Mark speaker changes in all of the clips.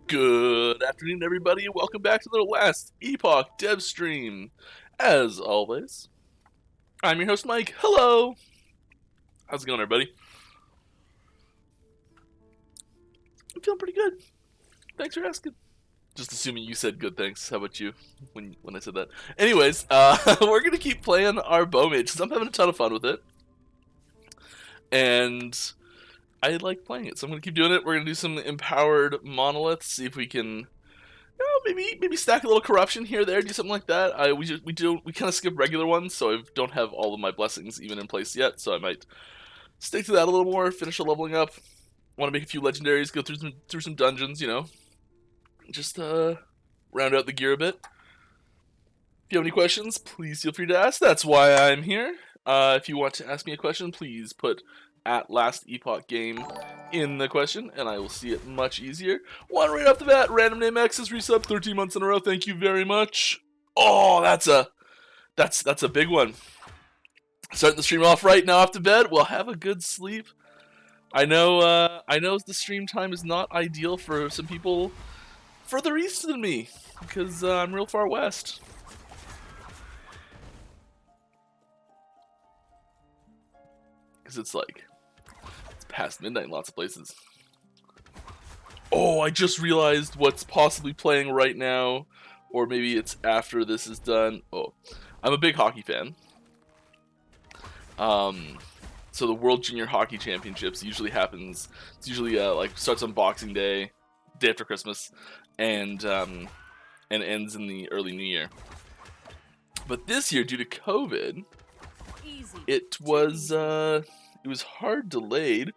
Speaker 1: Good afternoon, everybody, and welcome back to the Last Epoch dev stream. As always, I'm your host, Mike. Hello! How's it going, everybody? I'm feeling pretty good. Thanks for asking. Just assuming you said good thanks. How about you when I said that? Anyways, we're going to keep playing our bow mage, because I'm having a ton of fun with it. And I like playing it, so I'm going to keep doing it. We're going to do some empowered monoliths, see if we can... maybe stack a little corruption here, there, do something like that. We kind of skip regular ones, so I don't have all of my blessings even in place yet. So I might stick to that a little more. Finish the leveling up. Want to make a few legendaries. Go through some dungeons. Just round out the gear a bit. If you have any questions, please feel free to ask. That's why I'm here. If you want to ask me a question, please put at Last Epoch Game in the question, and I will see it much easier. One right off the bat, Random Name X is resub 13 months in a row. Thank you very much. Oh, that's a big one. Starting the stream off right now off to bed. We'll have a good sleep. I know the stream time is not ideal for some people further east than me, because I'm real far west. Because it's past midnight in lots of places. Oh, I just realized what's possibly playing right now, or maybe it's after this is done. Oh, I'm a big hockey fan. So the World Junior Hockey Championships usually happens. It's usually starts on Boxing Day, day after Christmas, and ends in the early New Year. But this year, due to COVID, it was hard delayed.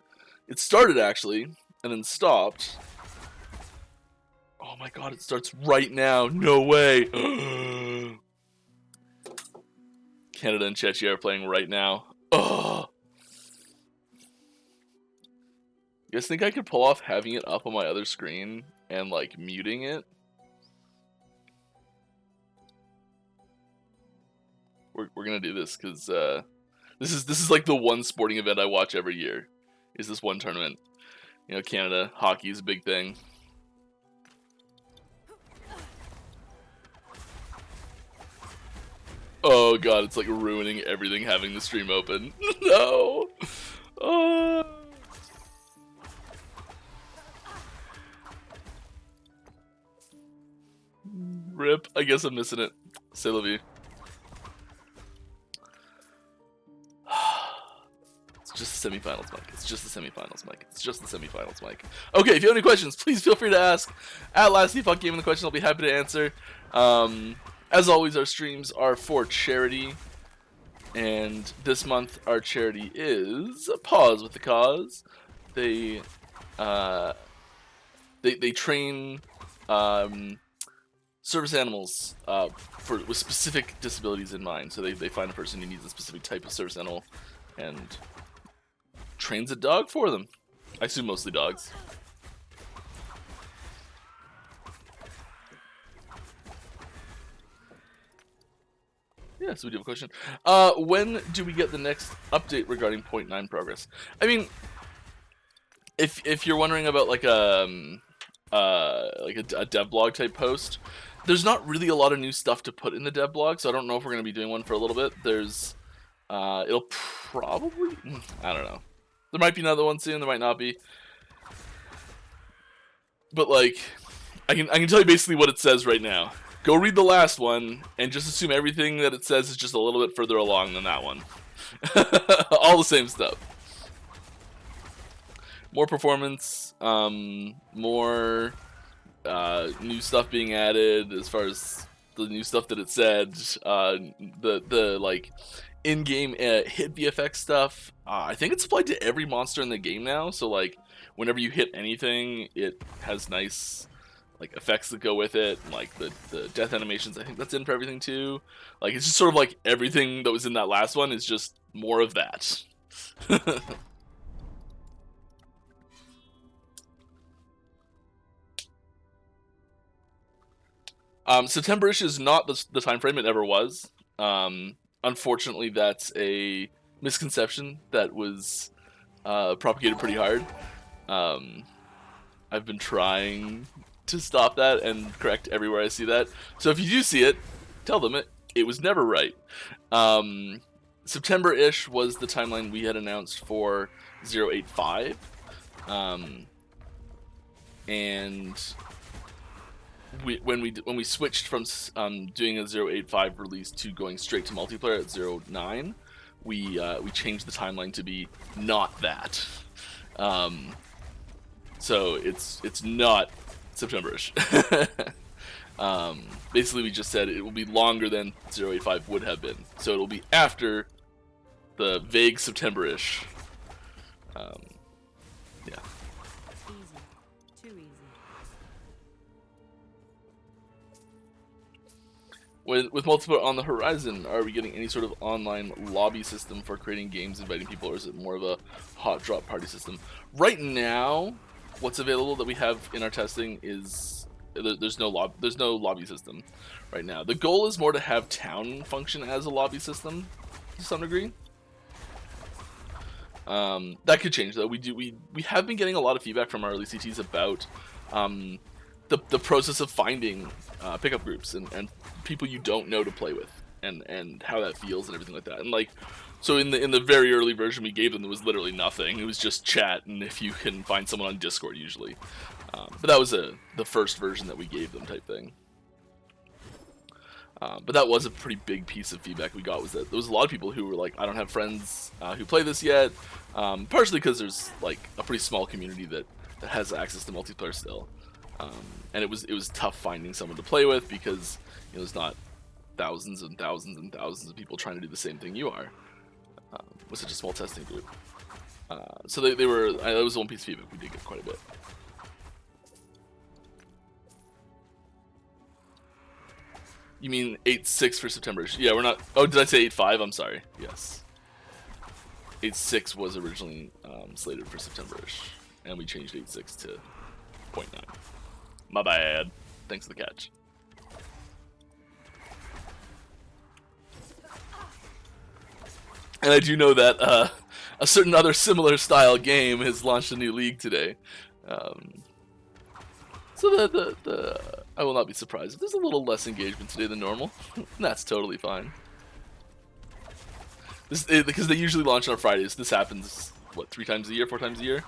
Speaker 1: It started actually, and then stopped. Oh my god, it starts right now. No way. Canada and Czechia are playing right now. Oh. You guys think I could pull off having it up on my other screen and muting it? We're gonna do this because this is like the one sporting event I watch every year. Is this one tournament? Canada hockey is a big thing. Oh god, it's ruining everything having the stream open. No. Oh. Rip. I guess I'm missing it. C'est la vie. It's just the semifinals, Mike. It's just the semifinals, Mike. It's just the semifinals, Mike. Okay, if you have any questions, please feel free to ask. At Last Epoch Game in the question, I'll be happy to answer. As always, our streams are for charity. And this month, our charity is Pause with the Cause. They train service animals with specific disabilities in mind. So they find a person who needs a specific type of service animal and trains a dog for them. I assume mostly dogs. Yeah, so we do have a question. When do we get the next update regarding 0.9 progress? I mean, if you're wondering about a dev blog type post, there's not really a lot of new stuff to put in the dev blog, so I don't know if we're going to be doing one for a little bit. There's it'll probably, I don't know. There might be another one soon, there might not be. But I can tell you basically what it says right now. Go read the last one and just assume everything that it says is just a little bit further along than that one. All the same stuff. More performance, more new stuff being added as far as the new stuff that it said. The in-game hit VFX stuff. I think it's applied to every monster in the game now. So whenever you hit anything, it has nice effects that go with it. The death animations, I think that's in for everything too. It's just sort of everything that was in that last one is just more of that. September-ish is not the time frame it ever was. Unfortunately, that's a misconception that was propagated pretty hard. I've been trying to stop that and correct everywhere I see that. So if you do see it, tell them it was never right. September-ish was the timeline we had announced for 085. And when we switched from doing a 085 release to going straight to multiplayer at 09, we changed the timeline to be not that. So it's not September-ish. Basically, we just said it will be longer than 085 would have been. So it'll be after the vague September-ish. Yeah.
Speaker 2: Easy. Too easy.
Speaker 1: With multiplayer on the horizon, are we getting any sort of online lobby system for creating games, inviting people, or is it more of a hot drop party system? Right now, what's available that we have in our testing is there's no lobby system right now. The goal is more to have town function as a lobby system to some degree. That could change though. We have been getting a lot of feedback from our early CTs about the process of finding pickup groups and people you don't know to play with, and how that feels and everything like that. And like, so in the very early version we gave them, there was literally nothing. It was just chat, and if you can find someone on Discord usually. But that was the first version that we gave them type thing. But that was a pretty big piece of feedback we got, was that there was a lot of people who were like, I don't have friends who play this yet, partially because there's like a pretty small community that has access to multiplayer still, and it was tough finding someone to play with because there's not thousands and thousands and thousands of people trying to do the same thing you are with such a small testing group. So they were, that was one piece of feedback we did get quite a bit. You mean 8.6 for September? Yeah, we're not. Oh, did I say 8.5? I'm sorry. Yes. 8.6 was originally slated for September-ish, and we changed 8.6 to 0.9. My bad. Thanks for the catch. And I do know that a certain other similar style game has launched a new league today. So I will not be surprised if there's a little less engagement today than normal. That's totally fine. Because they usually launch on Fridays. This happens, what, 3 times a year, 4 times a year?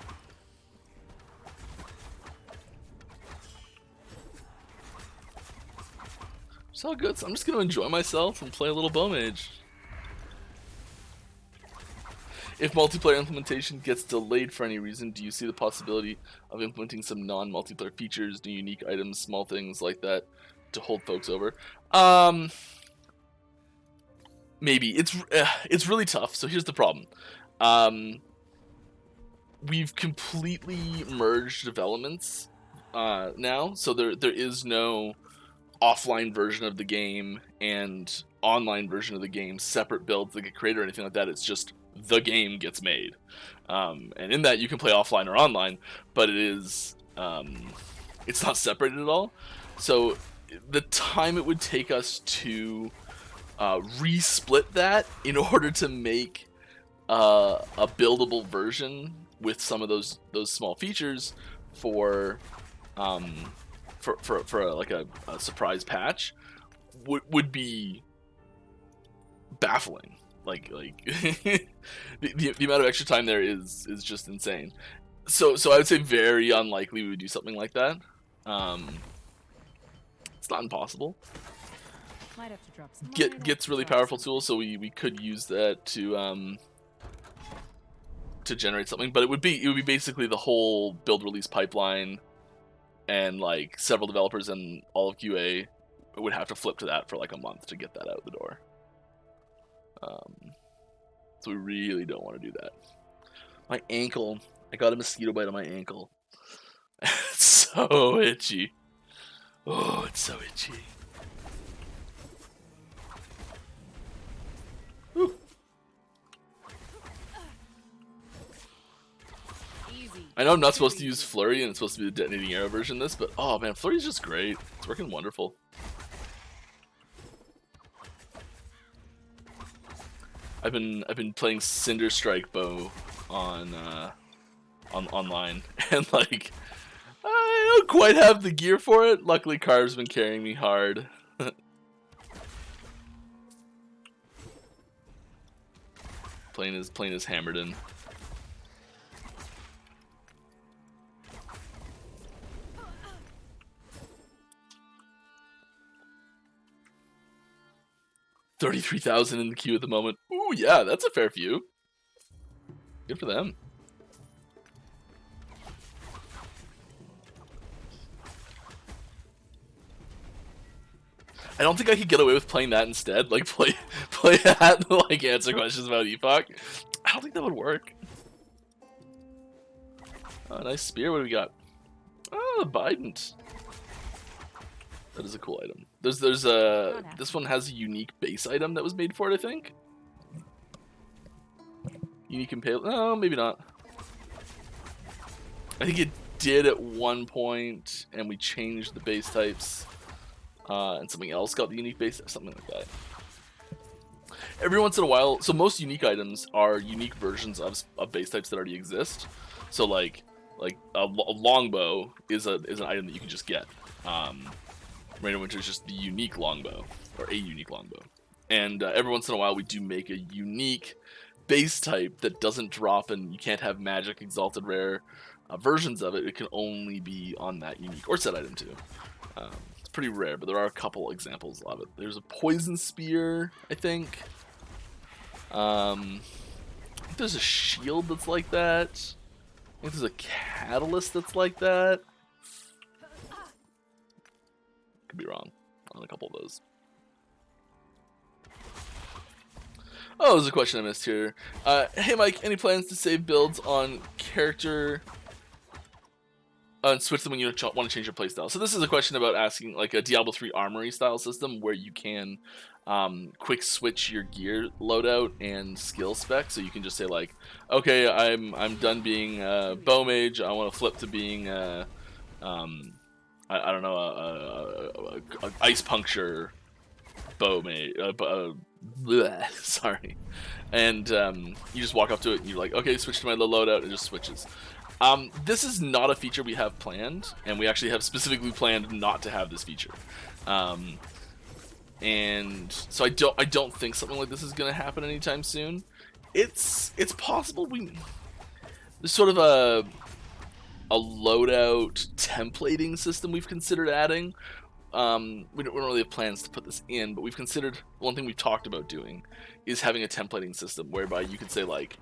Speaker 1: It's all good. So I'm just going to enjoy myself and play a little bow mage. If multiplayer implementation gets delayed for any reason, do you see the possibility of implementing some non-multiplayer features, new unique items, small things like that to hold folks over? Maybe. It's really tough. So here's the problem. We've completely merged developments now, so there is no offline version of the game and online version of the game, separate builds that get created or anything like that. It's just the game gets made, and in that you can play offline or online, but it's not separated at all. So the time it would take us to resplit that in order to make a buildable version with some of those small features for like a surprise patch would be baffling. Like the amount of extra time there is just insane. So I would say very unlikely we would do something like that. It's not impossible.
Speaker 2: Might have to drop some.
Speaker 1: Git's really powerful tool, so we could use that to generate something, but it would be basically the whole build release pipeline, and like several developers and all of QA would have to flip to that for like a month to get that out the door. So we really don't want to do that. My ankle, I got a mosquito bite on my ankle. It's so itchy. Oh, it's so itchy. Whew.
Speaker 2: Easy.
Speaker 1: I know I'm not supposed to use Flurry, and it's supposed to be the detonating arrow version of this, but oh man, Flurry's just great. It's working wonderful. I've been playing Cinder Strike bow on online, and like I don't quite have the gear for it. Luckily, Carv's been carrying me hard. Plane is hammered in. $33,000 in the queue at the moment. Ooh, yeah, that's a fair few. Good for them. I don't think I could get away with playing that instead. Like play that and like answer questions about Epoch. I don't think that would work. Oh, nice spear. What do we got? Oh, Bident. That is a cool item. There's a this one has a unique base item that was made for it, I think. Unique impale. No, maybe not. I think it did at one point, and we changed the base types, and something else got the unique base, something like that. Every once in a while, so most unique items are unique versions of base types that already exist. So like a longbow is an item that you can just get. Rain of Winter is just the unique longbow, or a unique longbow. And every once in a while we do make a unique base type that doesn't drop, and you can't have magic, exalted, rare versions of it. It can only be on that unique or set item too. It's pretty rare, but there are a couple examples of it. There's a poison spear, I think. There's a shield that's like that. I think there's a catalyst that's like that. Could be wrong on a couple of those. Oh, there's a question I missed here. Hey Mike, any plans to save builds on character and switch them when you want to change your playstyle? So this is a question about asking like a Diablo 3 armory style system where you can quick switch your gear loadout and skill spec. So you can just say like, okay, I'm done being bow mage. I want to flip to being I don't know, a ice puncture bow mage. Sorry. And you just walk up to it and you're like, okay, switch to my loadout, and it just switches. This is not a feature we have planned, and we actually have specifically planned not to have this feature. And so I don't think something like this is going to happen anytime soon. It's possible there's sort of a loadout templating system we've considered adding. We don't really have plans to put this in, but we've considered, one thing we've talked about doing is having a templating system whereby you could say like,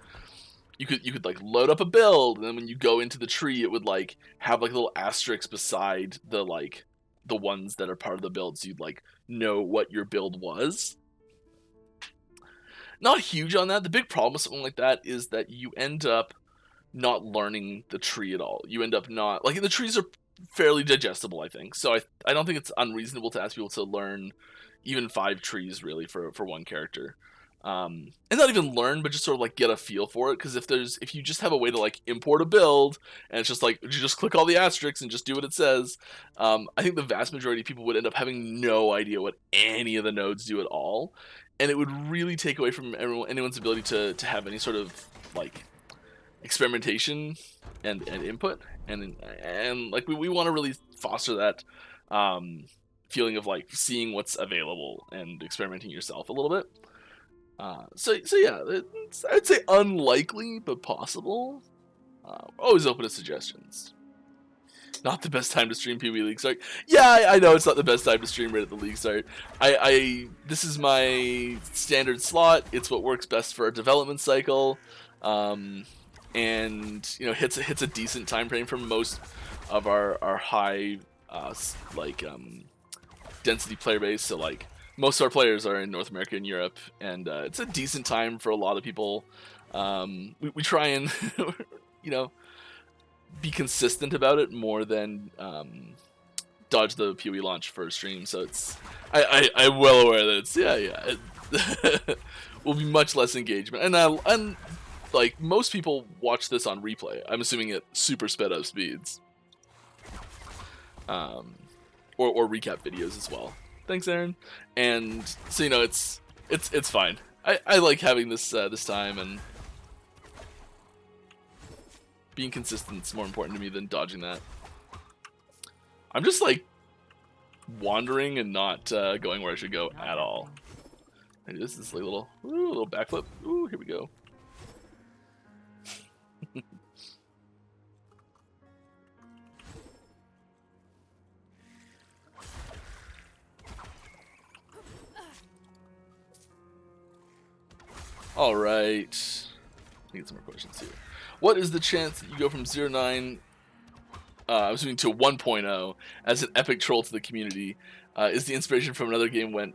Speaker 1: you could like load up a build, and then when you go into the tree, it would like have like a little asterisk beside the ones that are part of the build, so you'd like know what your build was. Not huge on that. The big problem with something like that is that you end up not learning the tree at all. You end up not, like, the trees are fairly digestible, I think. So I don't think it's unreasonable to ask people to learn even 5 trees really for one character. And not even learn, but just sort of like get a feel for it. Because if you just have a way to like import a build and it's just like you just click all the asterisks and just do what it says, I think the vast majority of people would end up having no idea what any of the nodes do at all, and it would really take away from anyone's ability to have any sort of like experimentation and input, and like we want to really foster that feeling of like seeing what's available and experimenting yourself a little bit. So yeah, I'd say unlikely, but possible. Always open to suggestions. Not the best time to stream PvE League Start. Yeah, I know it's not the best time to stream right at the League Start. This is my standard slot. It's what works best for our development cycle, and you know hits a decent time frame for most of our high density player base. So like, most of our players are in North America and Europe, and it's a decent time for a lot of people. We try and you know, be consistent about it more than dodge the PoE launch for a stream. So it's I'm well aware that it's it will be much less engagement, and like most people watch this on replay. I'm assuming at super sped up speeds, or recap videos as well. Thanks, Aaron. And so, you know, it's fine. I like having this this time, and being consistent is more important to me than dodging that. I'm just like wandering and not going where I should go
Speaker 2: Not
Speaker 1: at all.
Speaker 2: happening.
Speaker 1: And this is like a little backflip. Ooh, here we go. All right. I get some more questions here. What is the chance that you go from 0.9, I'm assuming to 1.0 as an epic troll to the community? Is the inspiration from another game went?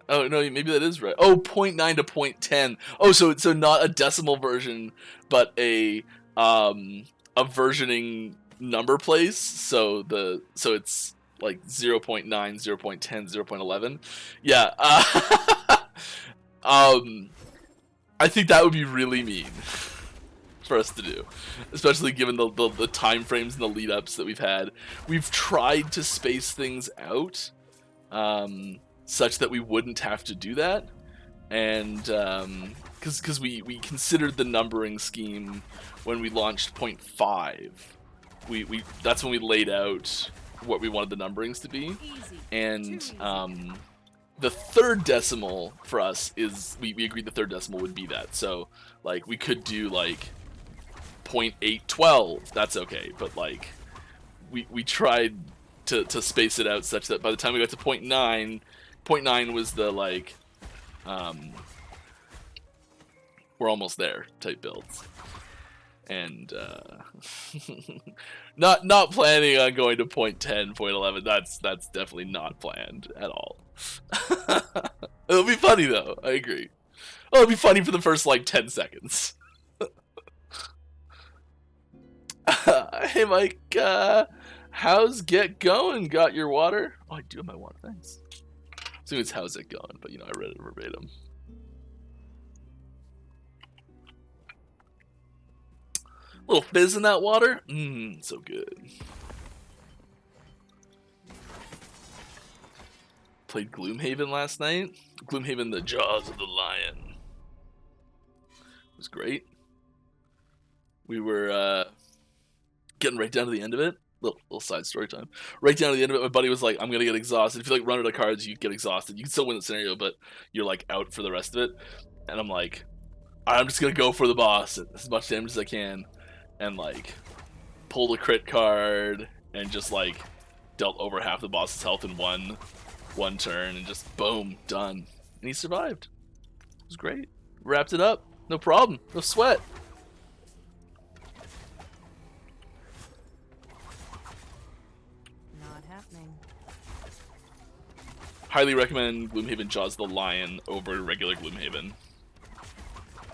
Speaker 1: Oh no, maybe that is right. Oh, 0.9 to 0.10. Oh, so not a decimal version, but a versioning number place. So it's like 0.9, 0.10, 0.11. Yeah. I think that would be really mean for us to do, especially given the time frames and the lead ups that we've had. We've tried to space things out such that we wouldn't have to do that, and because we considered the numbering scheme when we launched 0.5. We that's when we laid out what we wanted the numberings to be,
Speaker 2: Easy.
Speaker 1: and
Speaker 2: Too easy.
Speaker 1: the third decimal for us is we agreed the third decimal would be that. So like we could do like 0.812. That's okay, but like we tried to space it out such that by the time we got to 0.9, 0.9 was the like we're almost there type builds. And not planning on going to 0.10, 0.11. That's definitely not planned at all. It'll be funny though. I agree. Oh, it'll be funny for the first like 10 seconds. Hey Mike, how's get going? Got your water? Oh, I do have my water. Thanks. So it's how's it going? But you know, I read it verbatim. Little fizz in that water. So good. Played Gloomhaven last night. Gloomhaven, the Jaws of the Lion. It was great. We were getting right down to the end of it. Little side story time. Right down to the end of it, my buddy was like, I'm going to get exhausted. If you like run out of cards, you get exhausted. You can still win the scenario, but you're like out for the rest of it. And I'm like, I'm just going to go for the boss as much damage as I can. And like pulled a crit card and just like dealt over half the boss's health in one turn and just boom, done. And he survived. It was great. Wrapped it up. No problem. No sweat.
Speaker 2: Not happening.
Speaker 1: Highly recommend Gloomhaven Jaws the Lion over regular Gloomhaven.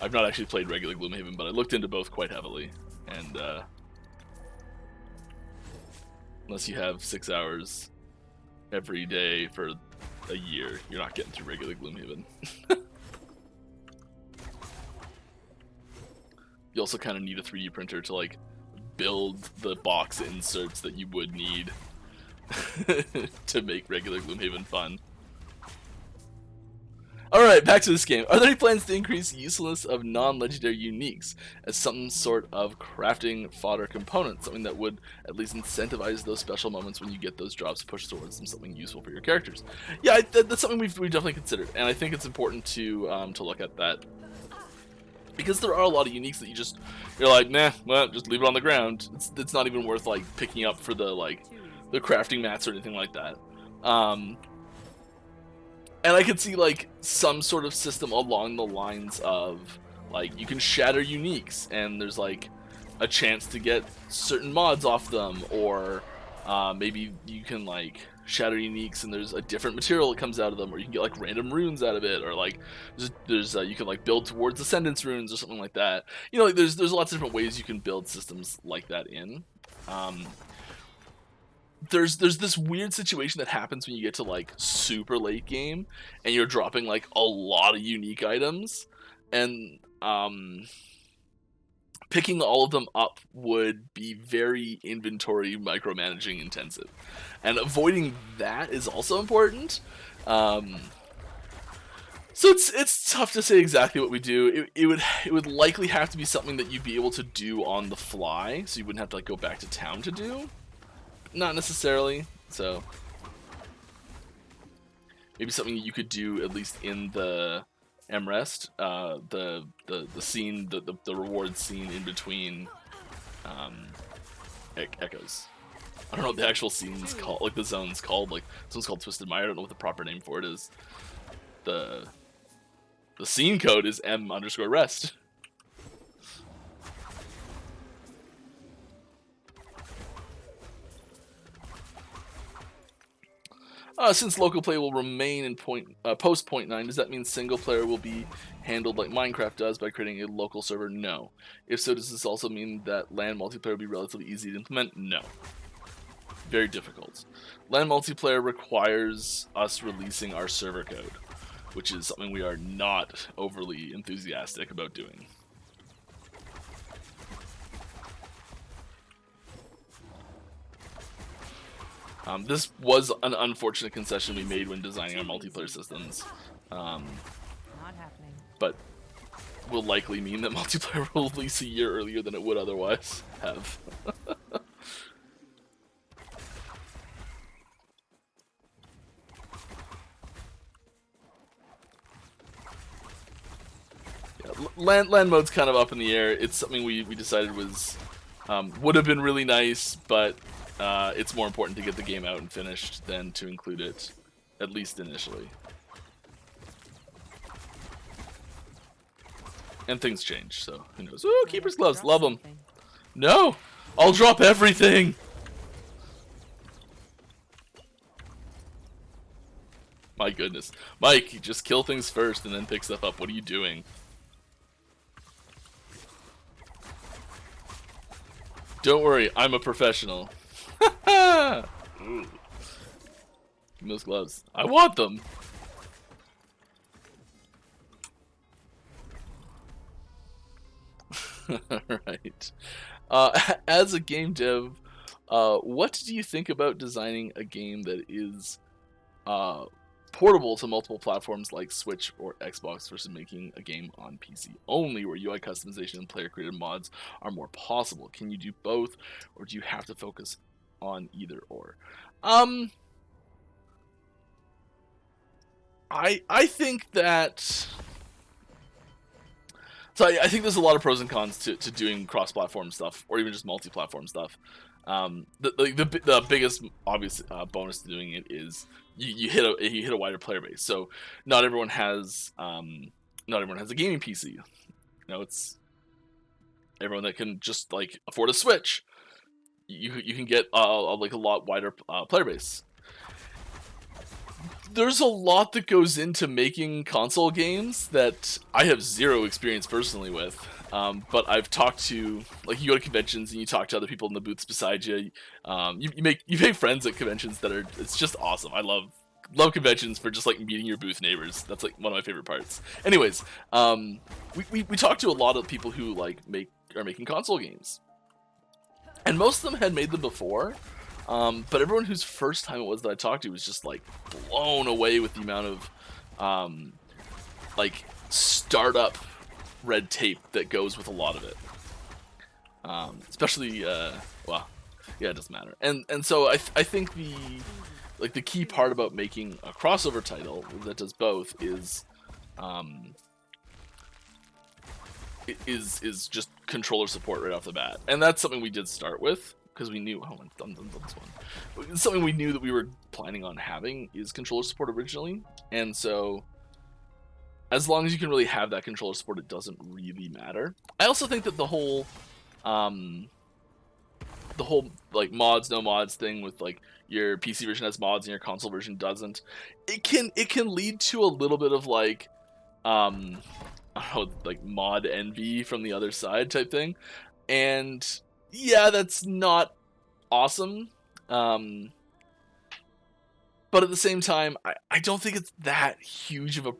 Speaker 1: I've not actually played regular Gloomhaven, but I looked into both quite heavily. And unless you have 6 hours every day for a year, you're not getting through regular Gloomhaven. You also kind of need a 3D printer to like build the box inserts that you would need to make regular Gloomhaven fun. Alright, back to this game. Are there any plans to increase the usefulness of non-legendary uniques as some sort of crafting fodder component? Something that would at least incentivize those special moments when you get those drops pushed towards them, something useful for your characters. Yeah, that's something we've definitely considered, and I think it's important to look at that. Because there are a lot of uniques that you're like, nah, well, just leave it on the ground. It's not even worth like picking up for the crafting mats or anything like that. And I could see like some sort of system along the lines of like you can shatter uniques and there's like a chance to get certain mods off them, or maybe you can like shatter uniques and there's a different material that comes out of them, or you can get like random runes out of it, or like there's you can like build towards Ascendance runes or something like that. You know, like there's lots of different ways you can build systems like that in. There's this weird situation that happens when you get to like super late game and you're dropping like a lot of unique items, and picking all of them up would be very inventory micromanaging intensive, and avoiding that is also important. So it's tough to say exactly what we do. It would likely have to be something that you'd be able to do on the fly, so you wouldn't have to like go back to town to do. Not necessarily. So maybe something you could do at least in the MRest, the scene, the reward scene in between echoes. I don't know what the actual scene's called, like the zone's called. Like this one's called Twisted Mire. I don't know what the proper name for it is. The scene code is M_rest. Since local play will remain in post point 9, does that mean single player will be handled like Minecraft does by creating a local server? No. If so, does this also mean that LAN multiplayer will be relatively easy to implement? No. Very difficult. LAN multiplayer requires us releasing our server code, which is something we are not overly enthusiastic about doing. This was an unfortunate concession we made when designing our multiplayer systems.
Speaker 2: Not happening.
Speaker 1: But will likely mean that multiplayer will release a year earlier than it would otherwise have. Land mode's kind of up in the air. It's something we decided was would have been really nice, but it's more important to get the game out and finished than to include it, at least initially. And things change, so who knows? Ooh, Keeper's Gloves, love them. No! I'll drop everything! My goodness. Mike, just kill things first and then pick stuff up. What are you doing? Don't worry, I'm a professional. Ooh. Give me those gloves. I want them! Alright. As a game dev, what do you think about designing a game that is portable to multiple platforms like Switch or Xbox versus making a game on PC only, where UI customization and player-created mods are more possible? Can you do both, or do you have to focus on either or? I think that... So I think there's a lot of pros and cons to doing cross-platform stuff, or even just multi-platform stuff. The biggest obvious bonus to doing it is you hit a wider player base. So not everyone has a gaming PC. You know, it's everyone that can just like afford a Switch. You can get like a lot wider player base. There's a lot that goes into making console games that I have zero experience personally with. But I've talked to, like, you go to conventions and you talk to other people in the booths beside you. You make friends at conventions that are, it's just awesome. I love conventions for just like meeting your booth neighbors. That's like one of my favorite parts. Anyways, we talked to a lot of people who like are making console games, and most of them had made them before. But everyone whose first time it was that I talked to was just like blown away with the amount of like startup red tape that goes with a lot of it. Especially well, yeah, it doesn't matter. And so I think the key part about making a crossover title that does both is just controller support right off the bat. And that's something we did start with, because we knew, oh, I'm done this one. Something we knew that we were planning on having is controller support originally, and so as long as you can really have that controller support, it doesn't really matter. I also think that the whole like mods no mods thing with like your PC version has mods and your console version doesn't, it can lead to a little bit of like I don't know, like mod envy from the other side type thing, and yeah, that's not awesome. But at the same time, I don't think it's that huge of a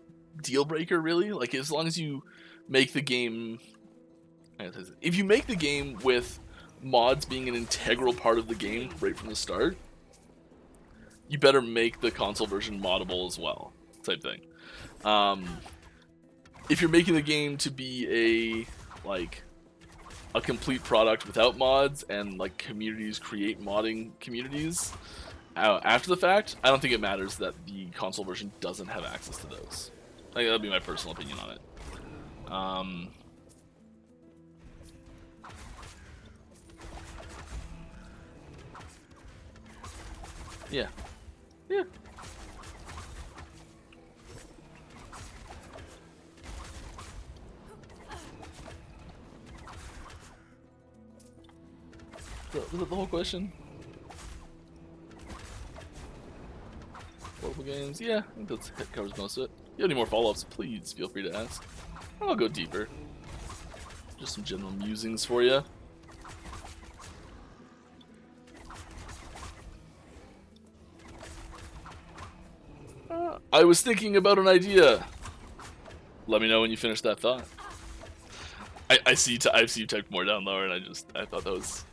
Speaker 1: deal breaker, really. Like, as long as you make the game... If you make the game with mods being an integral part of the game right from the start, you better make the console version moddable as well, type thing. If you're making the game to be a complete product without mods and like communities create modding communities after the fact, I don't think it matters that the console version doesn't have access to those. I think that'd be my personal opinion on it. Yeah. Yeah. Was that the whole question? Portable games? Yeah, I think that covers most of it. If you have any more follow-ups, please feel free to ask. I'll go deeper. Just some general musings for you. I was thinking about an idea. Let me know when you finish that thought. I see you typed more down lower, and I thought that was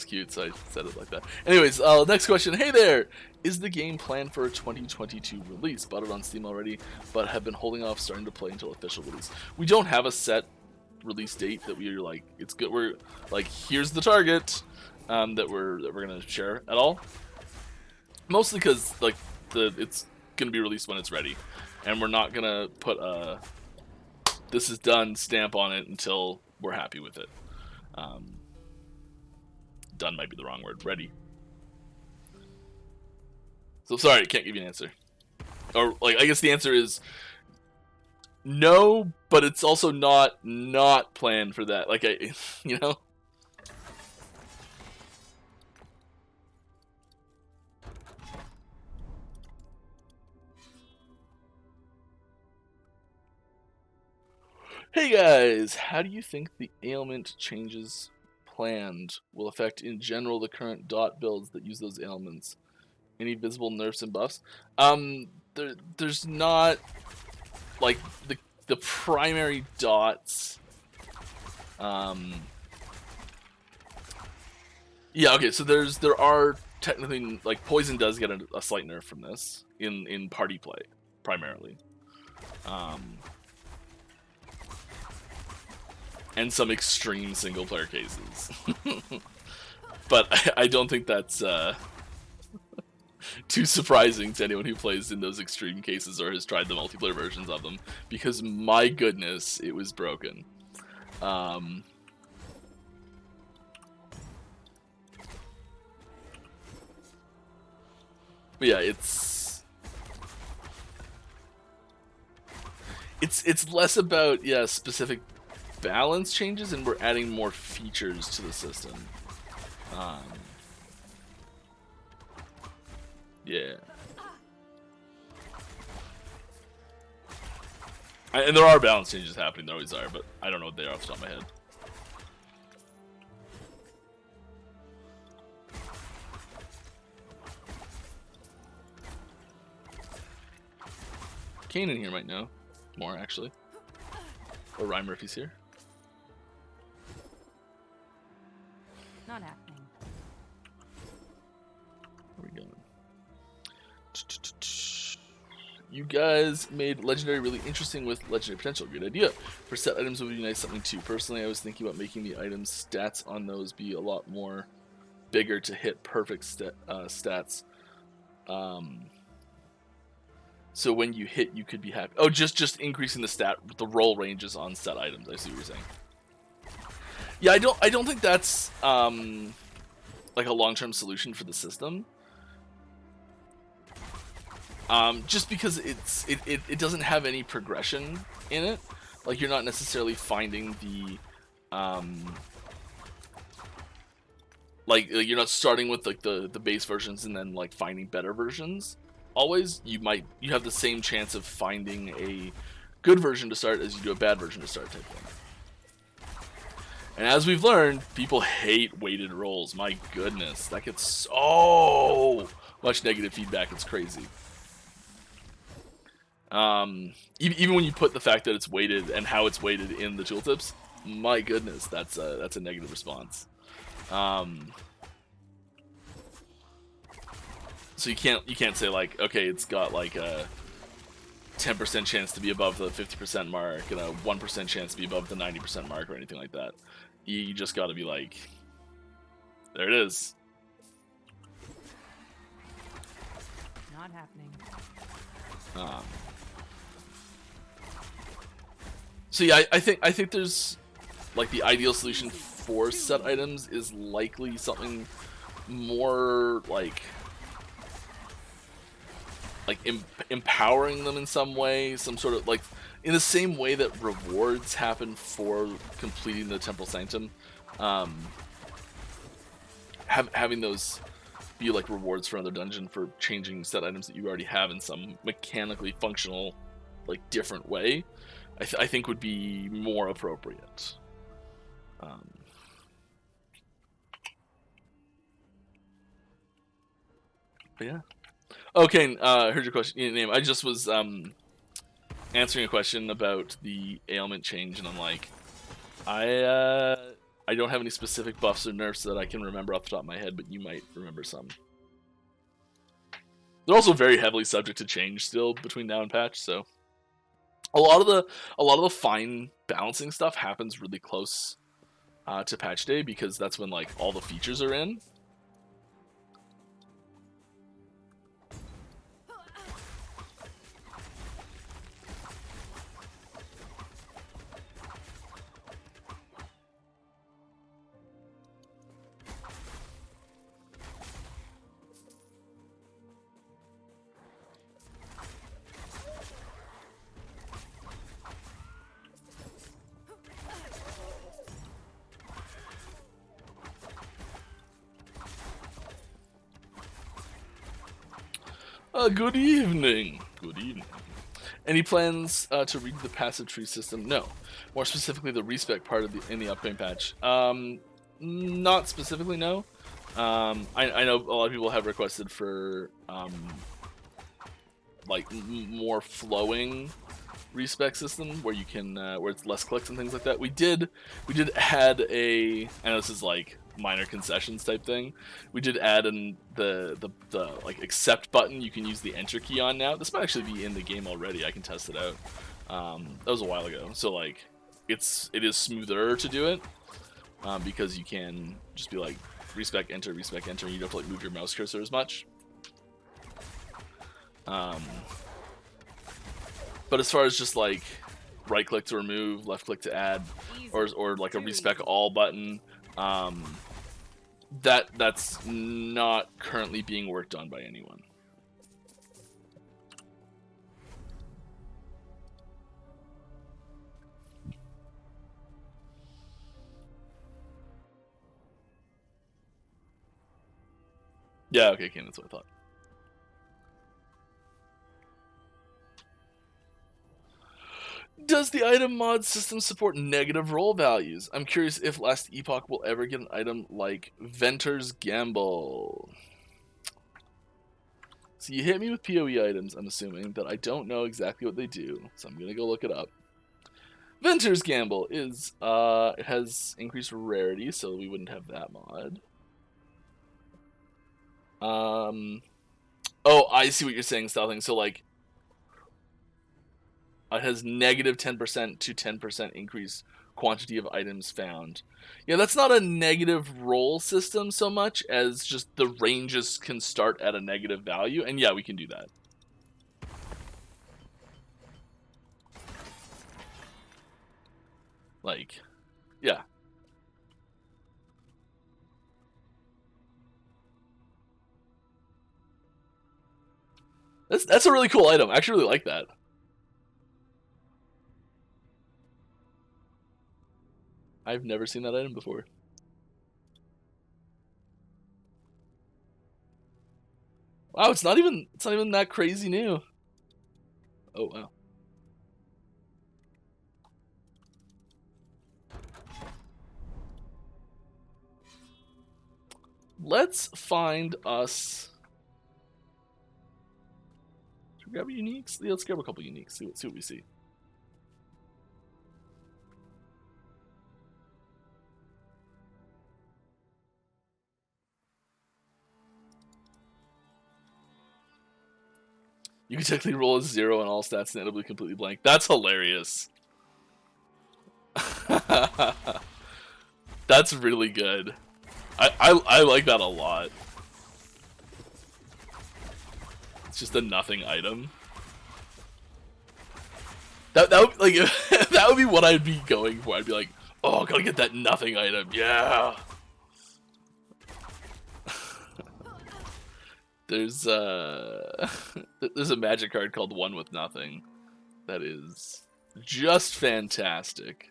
Speaker 1: cute, so I said it like that. Anyways, next question. Hey there! Is the game planned for a 2022 release? Bought it on Steam already, but have been holding off starting to play until official release. We don't have a set release date that we're like, it's good. We're like, here's the target that we're gonna share at all. Mostly because like it's gonna be released when it's ready, and we're not gonna put a "this is done" stamp on it until we're happy with it. Done might be the wrong word. Ready. So sorry, can't give you an answer. Or like, I guess the answer is no, but it's also not planned for that. Like you know. Hey guys, how do you think the ailment changes planned will affect in general the current dot builds that use those ailments? Any visible nerfs and buffs? There's not like the primary dots. Yeah, okay, so there are technically, like, poison does get a slight nerf from this in party play primarily. And some extreme single-player cases. But I don't think that's too surprising to anyone who plays in those extreme cases or has tried the multiplayer versions of them, because my goodness, it was broken. But yeah, it's less about specific balance changes, and we're adding more features to the system. Yeah. And there are balance changes happening, there always are, but I don't know what they are off the top of my head. Kane in here might know more, actually. Or Ryan Murphy's here.
Speaker 2: Not happening.
Speaker 1: Where we going? You guys made Legendary really interesting with Legendary Potential. Good idea. For set items would be nice something too. Personally, I was thinking about making the items stats on those be a lot more bigger to hit perfect stats. So when you hit, you could be happy. Oh, just increasing the roll ranges on set items. I see what you're saying. Yeah, I don't think that's like a long-term solution for the system. Just because it doesn't have any progression in it. Like, you're not necessarily finding the like you're not starting with like the base versions and then like finding better versions. Always, you have the same chance of finding a good version to start as you do a bad version to start type thing. And as we've learned, people hate weighted rolls. My goodness, that gets so much negative feedback. It's crazy. Even when you put the fact that it's weighted and how it's weighted in the tooltips, my goodness, that's a negative response. So you can't say like, okay, it's got like a 10% chance to be above the 50% mark and a 1% chance to be above the 90% mark or anything like that. You just got to be like, there it is.
Speaker 2: Not happening.
Speaker 1: So yeah, I think there's like the ideal solution for set items is likely something more like empowering them in some way, some sort of like in the same way that rewards happen for completing the Temple Sanctum, having those be like rewards for another dungeon for changing set items that you already have in some mechanically functional, like different way, I think would be more appropriate. But yeah. Okay, here's your question. Your name. I just was answering a question about the ailment change, and I'm like, I don't have any specific buffs or nerfs that I can remember off the top of my head, but you might remember some. They're also very heavily subject to change still between now and patch, so a lot of the fine balancing stuff happens really close to patch day because that's when like all the features are in. Good evening. Good evening. Any plans to read the passive tree system? No. More specifically, the respec part of in the upcoming patch. Not specifically, no. I know a lot of people have requested for like more flowing respec system where you can where it's less clicks and things like that. We did add a, I know this is like minor concessions type thing. We did add in the like accept button. You can use the enter key on now. This might actually be in the game already. I can test it out. That was a while ago, so like it is smoother to do it because you can just be like respec enter. You don't have to like move your mouse cursor as much. But as far as just like right click to remove, left click to add, or like a respec all button, that's not currently being worked on by anyone. Yeah, okay, that's what I thought. Does the item mod system support negative roll values? I'm curious if Last Epoch will ever get an item like Venter's Gamble. So you hit me with PoE items, I'm assuming, that I don't know exactly what they do, so I'm going to go look it up. Venter's Gamble is, it has increased rarity, so we wouldn't have that mod. Oh, I see what you're saying, Stealthing. So, like, it has negative 10% to 10% increase quantity of items found. Yeah, that's not a negative roll system so much as just the ranges can start at a negative value, and yeah, we can do that. Like, yeah. That's a really cool item. I actually really like that. I've never seen that item before. Wow, it's not even that crazy new. Oh wow. Let's find us. Should we grab uniques? Yeah, let's grab a couple uniques. See what we see. You can technically roll a 0 on all stats and end up completely blank. That's hilarious. That's really good. I like that a lot. It's just a nothing item. That would, like that would be what I'd be going for. I'd be like, oh, gotta get that nothing item, yeah. There's a magic card called One with Nothing that is just fantastic.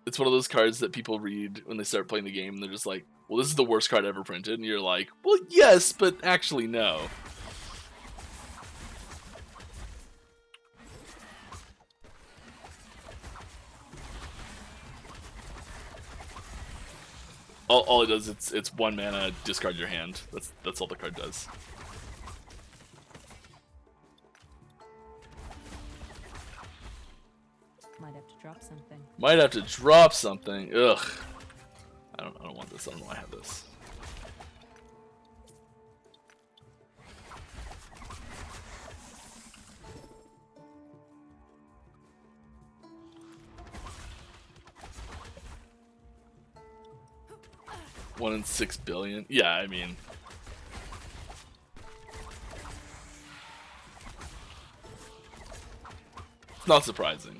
Speaker 1: It's one of those cards that people read when they start playing the game and they're just like, well, this is the worst card ever printed, and you're like, well, yes, but actually no. All it does, it's 1 mana, discard your hand. That's all the card does.
Speaker 2: Might have to drop something.
Speaker 1: Might have to drop something. Ugh. I don't want this. I don't know why I have this. One in 6 billion. Yeah, I mean, it's not surprising.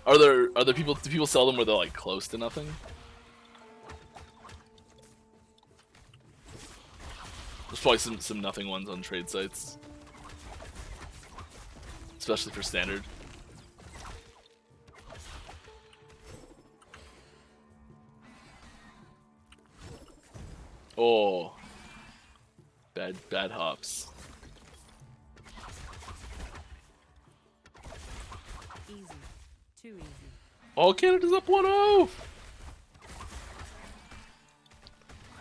Speaker 1: Are there people? Do people sell them where they're like close to nothing? There's probably some nothing ones on trade sites, especially for standard. Oh, bad hops.
Speaker 2: Easy. Too easy.
Speaker 1: Oh, Canada's up 1-0.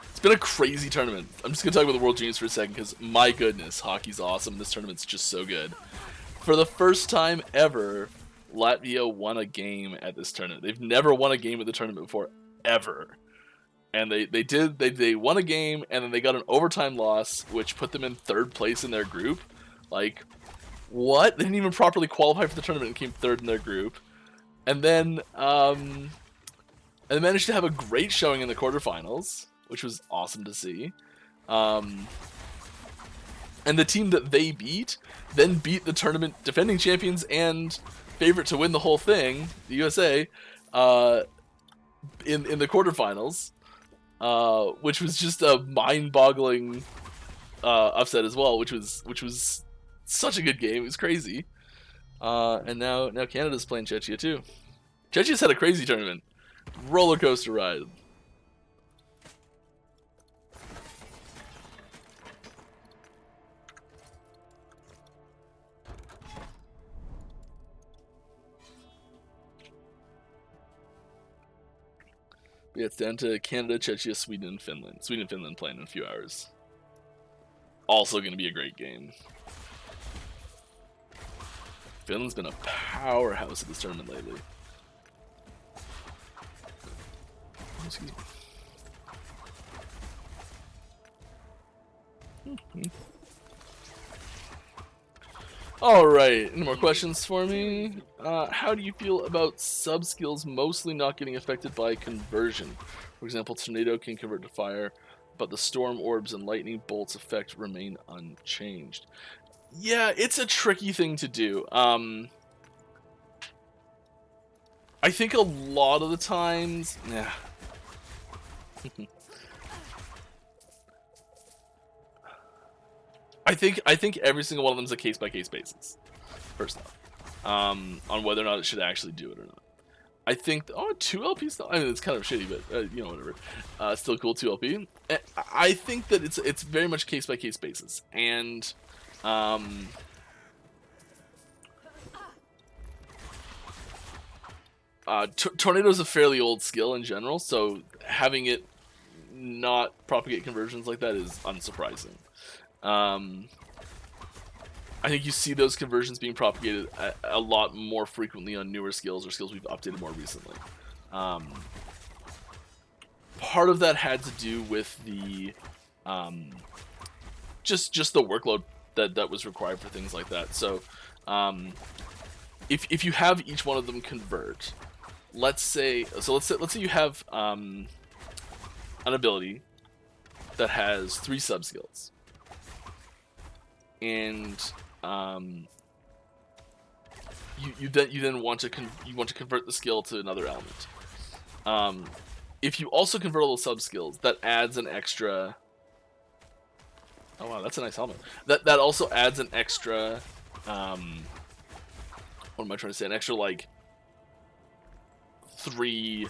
Speaker 1: It's been a crazy tournament. I'm just gonna talk about the World Juniors for a second because my goodness, hockey's awesome. This tournament's just so good. For the first time ever, Latvia won a game at this tournament. They've never won a game at the tournament before, ever. And they won a game, and then they got an overtime loss, which put them in 3rd place in their group. Like, what? They didn't even properly qualify for the tournament and came 3rd in their group. And then they managed to have a great showing in the quarterfinals, which was awesome to see. And the team that they beat then beat the tournament defending champions and favorite to win the whole thing, the USA, in the quarterfinals. Which was just a mind-boggling upset as well, which was such a good game. It was crazy. And now Canada's playing Czechia too. Czechia's had a crazy tournament, roller coaster ride. Yeah, it's down to Canada, Czechia, Sweden, and Finland. Sweden and Finland playing in a few hours. Also going to be a great game. Finland's been a powerhouse at this tournament lately. Excuse me. Alright, any more questions for me? How do you feel about sub-skills mostly not getting affected by conversion? For example, Tornado can convert to fire, but the Storm Orbs and Lightning Bolts effect remain unchanged. Yeah, it's a tricky thing to do. I think a lot of the times... Yeah. I think every single one of them is a case-by-case basis, first off, on whether or not it should actually do it or not. I think, 2 LP still, I mean, it's kind of shitty, but, you know, whatever. Still cool, 2 LP. I think that it's very much case-by-case basis, and, Tornado is a fairly old skill in general, so having it not propagate conversions like that is unsurprising. I think you see those conversions being propagated a lot more frequently on newer skills or skills we've updated more recently. Part of that had to do with the just the workload that was required for things like that. So if you have each one of them convert, let's say you have an ability that has 3 sub-skills, and you then want to convert the skill to another element. If you also convert all the sub-skills, that adds an extra. Oh wow, that's a nice helmet. That also adds an extra. What am I trying to say? An extra like 3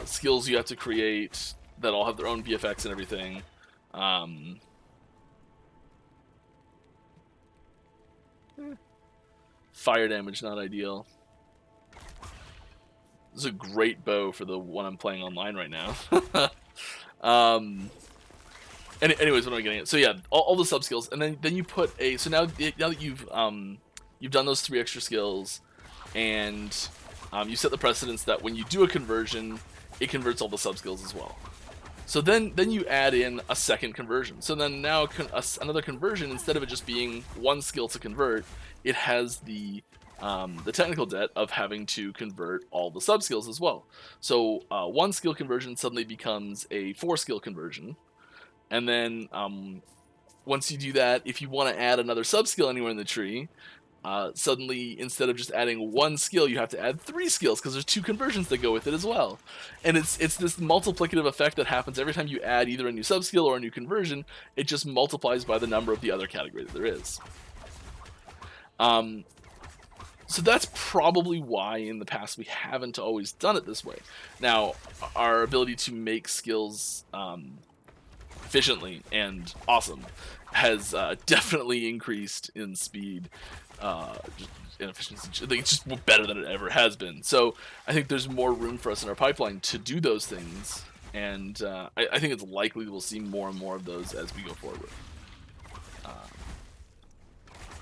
Speaker 1: skills you have to create that all have their own VFX and everything. Fire damage, not ideal. This is a great bow for the one I'm playing online right now. Anyways, what am I getting at? So yeah, all the sub skills, and then you put a. So now that you've done those 3 extra skills, and you set the precedence that when you do a conversion, it converts all the sub skills as well. So then you add in a second conversion. So then now another conversion, instead of it just being 1 skill to convert, it has the technical debt of having to convert all the sub skills as well. So 1 skill conversion suddenly becomes a 4 skill conversion, and then once you do that, if you want to add another sub skill anywhere in the tree, suddenly instead of just adding 1 skill, you have to add 3 skills because there's 2 conversions that go with it as well. And it's this multiplicative effect that happens every time you add either a new sub skill or a new conversion. It just multiplies by the number of the other category that there is. So that's probably why in the past we haven't always done it this way. Now, our ability to make skills efficiently and awesome has definitely increased in speed and efficiency. I think it's just better than it ever has been. So I think there's more room for us in our pipeline to do those things, and I think it's likely we'll see more and more of those as we go forward.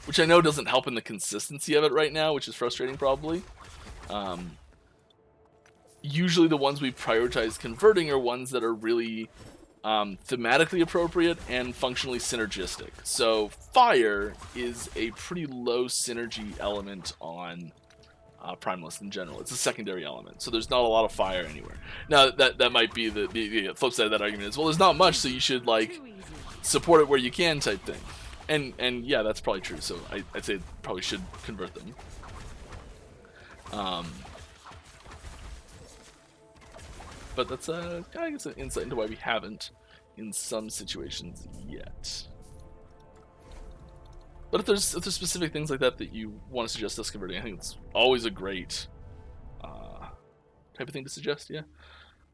Speaker 1: Which I know doesn't help in the consistency of it right now, which is frustrating probably. Usually the ones we prioritize converting are ones that are really thematically appropriate and functionally synergistic. So fire is a pretty low synergy element on Primalist in general. It's a secondary element, so there's not a lot of fire anywhere. Now that might be the flip side of that argument is, well, there's not much, so you should like support it where you can type thing. And yeah, that's probably true. So I'd say probably should convert them. But that's I guess an insight into why we haven't in some situations yet. But if there's specific things like that that you want to suggest us converting, I think it's always a great type of thing to suggest. Yeah.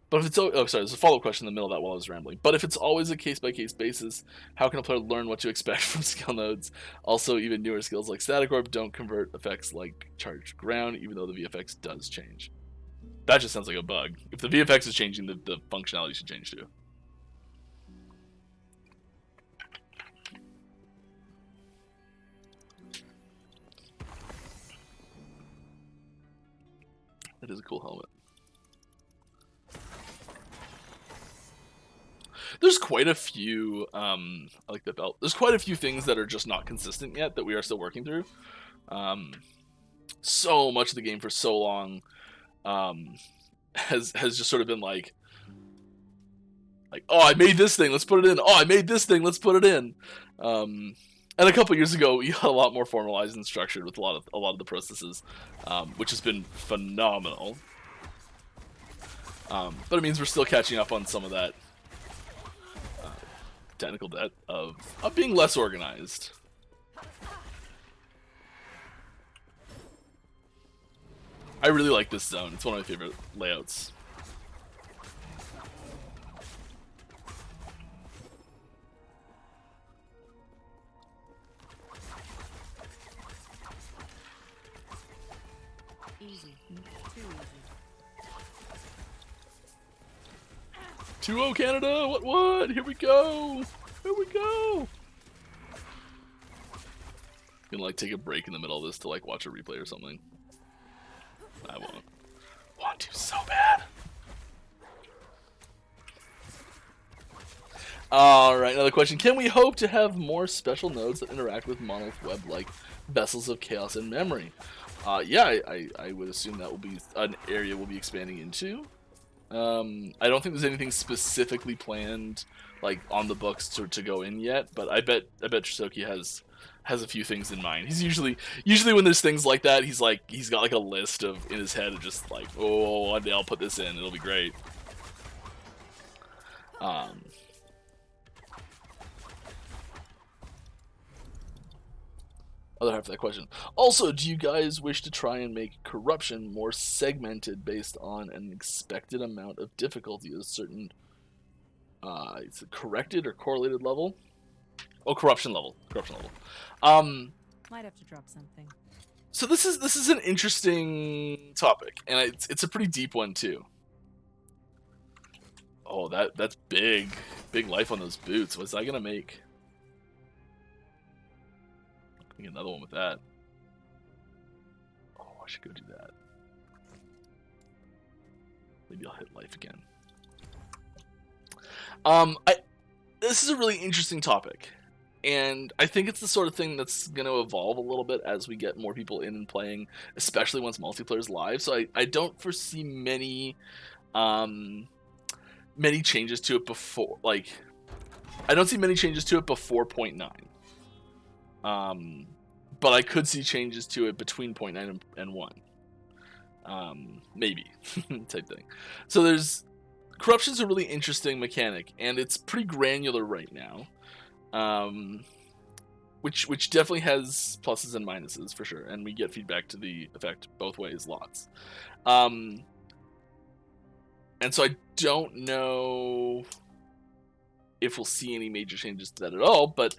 Speaker 1: But if it's sorry, there's a follow-up question in the middle of that while I was rambling. But if it's always a case-by-case basis, how can a player learn what to expect from skill nodes? Also, even newer skills like Static Orb don't convert effects like Charged Ground, even though the VFX does change. That just sounds like a bug. If the VFX is changing, the functionality should change too. That is a cool helmet. There's quite a few, I like that belt. There's quite a few things that are just not consistent yet that we are still working through. So much of the game for so long has just sort of been like, oh, I made this thing, let's put it in. Oh, I made this thing, let's put it in. And a couple years ago, we got a lot more formalized and structured with a lot of the processes, which has been phenomenal. But it means we're still catching up on some of that technical debt of being less organized. I really like this zone. It's one of my favorite layouts.
Speaker 2: Easy. Too easy.
Speaker 1: 2-0 Canada! What? Here we go! Here we go! I'm gonna like take a break in the middle of this to like watch a replay or something. I won't. Want to so bad. All right, another question. Can we hope to have more special nodes that interact with Monolith Web like Vessels of Chaos and Memory? Yeah, I would assume that will be an area we'll be expanding into. I don't think there's anything specifically planned like on the books to go in yet, but I bet Trisoki has a few things in mind. He's usually when there's things like that, he's got like a list of in his head of just like, oh, one day I'll put this in, it'll be great. Other half of that question. Also, do you guys wish to try and make corruption more segmented based on an expected amount of difficulty at a certain it's a corrected or correlated level? Oh, corruption level.
Speaker 2: Might have to drop something.
Speaker 1: So this is an interesting topic, and it's a pretty deep one too. Oh, that's big life on those boots. What's that gonna make? Get another one with that. Oh, I should go do that. Maybe I'll hit life again. This is a really interesting topic, and I think it's the sort of thing that's going to evolve a little bit as we get more people in and playing, especially once multiplayer's live. So I don't foresee many changes to it before. Like, I don't see many changes to it before 0.9. But I could see changes to it between 0.9 and 1. Maybe, type thing. So corruption's a really interesting mechanic, and it's pretty granular right now. Which definitely has pluses and minuses for sure, and we get feedback to the effect both ways, lots. And so I don't know if we'll see any major changes to that at all, but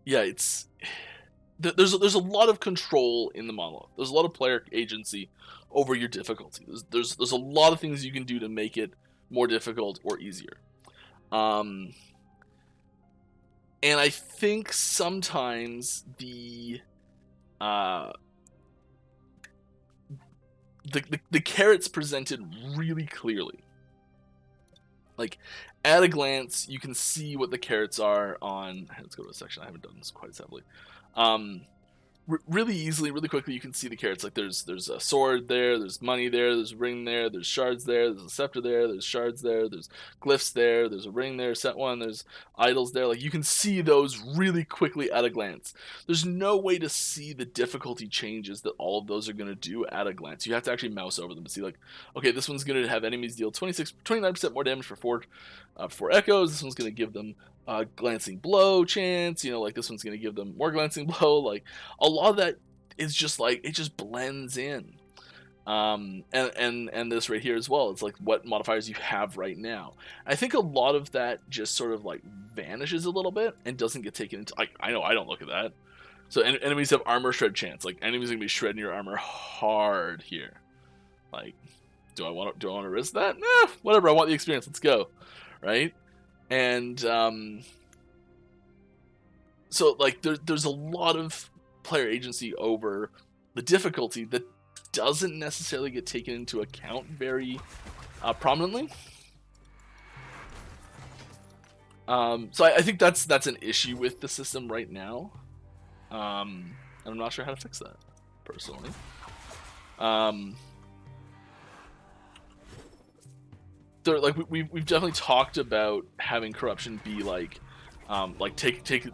Speaker 1: yeah, there's a lot of control in the monolith. There's a lot of player agency over your difficulty. There's a lot of things you can do to make it more difficult or easier. And I think sometimes the carrots presented really clearly. Like, at a glance, you can see what the carrots are on... Let's go to a section. I haven't done this quite as heavily. Really easily, really quickly, you can see the carrots. Like, there's a sword there, there's money there, there's a ring there, there's shards there, there's a scepter there, there's shards there, there's glyphs there, there's a ring there, set one, there's idols there. Like, you can see those really quickly at a glance. There's no way to see the difficulty changes that all of those are going to do at a glance. You have to actually mouse over them to see, like, okay, this one's going to have enemies deal 29% more damage for four echoes. This one's going to give them glancing blow chance, like this one's going to give them more glancing blow. Like, a lot of that is just like, it just blends in. And this right here as well, it's like what modifiers you have right now. I think a lot of that just sort of like vanishes a little bit and doesn't get taken into, I know I don't look at that. So enemies have armor shred chance. Like, enemies are going to be shredding your armor hard here. Like, do I want to risk that? Nah, whatever, I want the experience, let's go. Right? And so like there's a lot of player agency over the difficulty that doesn't necessarily get taken into account very prominently. So I think that's an issue with the system right now, and I'm not sure how to fix that personally. We've definitely talked about having corruption be like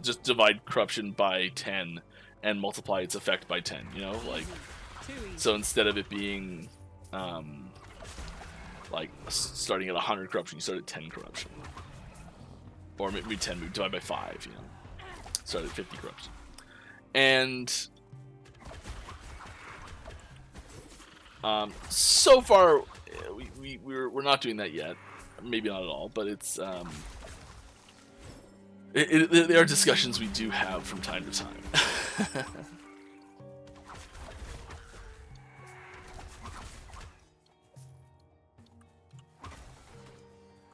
Speaker 1: just divide corruption by 10 and multiply its effect by 10, like, so instead of it being like starting at 100 corruption, you start at 10 corruption, or maybe 10 we divide by 5, start at 50 corruption. And so far we're not doing that yet, maybe not at all, but it's there are discussions we do have from time to time.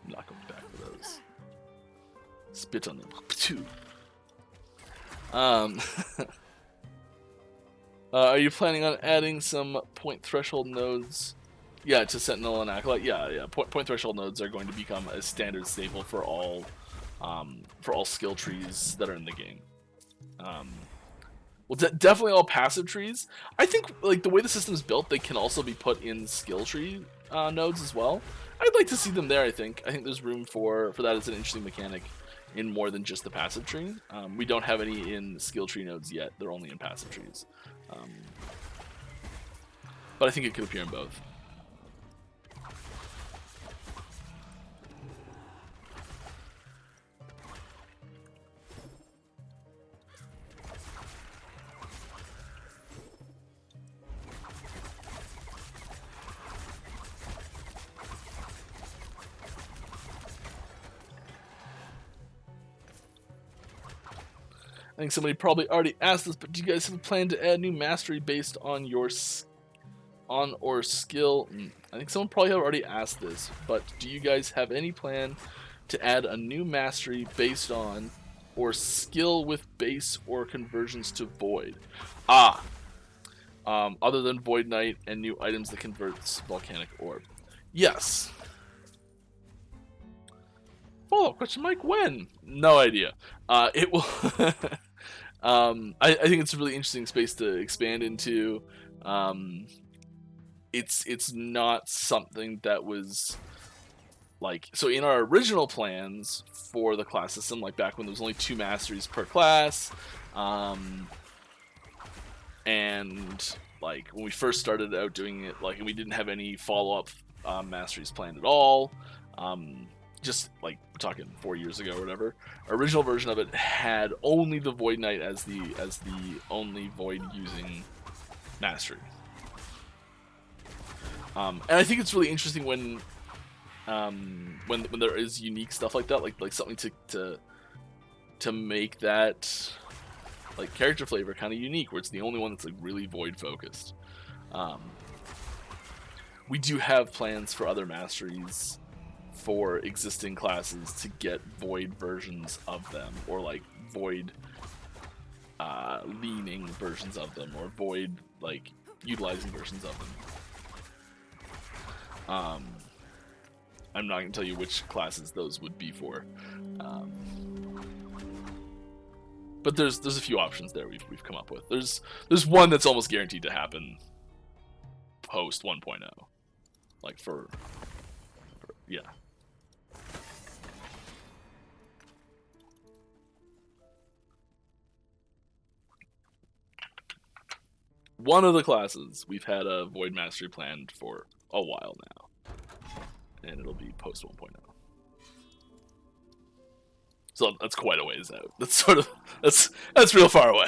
Speaker 1: I'm not going back for those. Spit on them. Are you planning on adding some point threshold nodes Yeah, to Sentinel and Acolyte. Yeah. Point threshold nodes are going to become a standard staple for all skill trees that are in the game. Well, definitely all passive trees. I think like the way the system is built, they can also be put in skill tree nodes as well. I'd like to see them there. I think there's room for that as an interesting mechanic in more than just the passive tree. We don't have any in skill tree nodes yet. They're only in passive trees. But I think it could appear in both. I think somebody probably already asked this, but do you guys have a plan to add new mastery based on your or skill? I think someone probably already asked this, but do you guys have any plan to add a new mastery based on or skill with base or conversions to void? Other than Void Knight and new items that converts volcanic orb. Yes. Follow-up question, Mike. When? No idea. It will. I think it's a really interesting space to expand into. It's not something that was like, so in our original plans for the class system, like back when there was only 2 masteries per class, and like when we first started out doing it, like we didn't have any follow-up masteries planned at all. Just like we're talking 4 years ago or whatever. Our original version of it had only the Void Knight as the only void using mastery. And I think it's really interesting when there is unique stuff like that, like something to make that like character flavor kind of unique, where it's the only one that's like really void focused. We do have plans for other masteries for existing classes to get void versions of them, or like void leaning versions of them, or void like utilizing versions of them. I'm not gonna tell you which classes those would be for, but there's a few options there we've come up with. There's one that's almost guaranteed to happen post 1.0, like for yeah. One of the classes we've had a void mastery planned for a while now, and it'll be post 1.0. So that's quite a ways out. That's sort of that's real far away.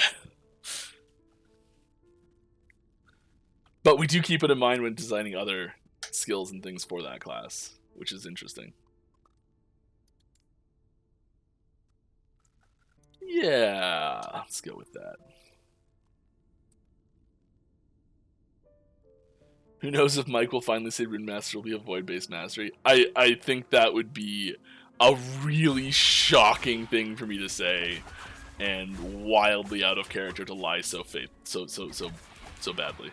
Speaker 1: But we do keep it in mind when designing other skills and things for that class, which is interesting. Yeah, let's go with that. Who knows if Mike will finally say Rune Master will be a void-based mastery? I think that would be a really shocking thing for me to say, and wildly out of character to lie so badly.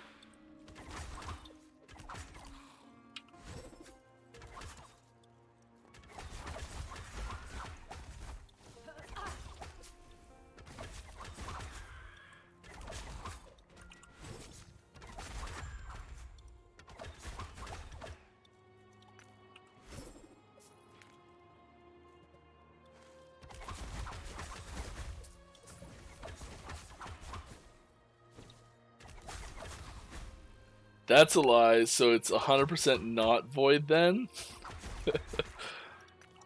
Speaker 1: That's a lie, so it's 100% not void then?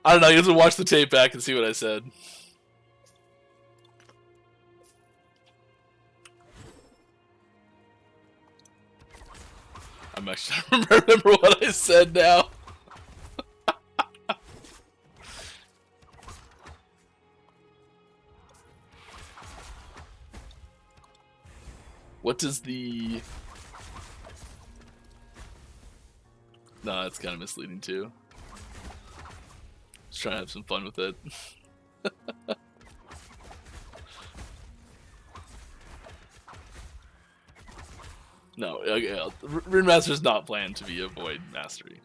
Speaker 1: I don't know, you have to watch the tape back and see what I said. I'm actually trying to remember what I said now. What does the... No, that's kind of misleading too. Just trying to have some fun with it. No, okay, Rune Master is not planned to be a Void Mastery.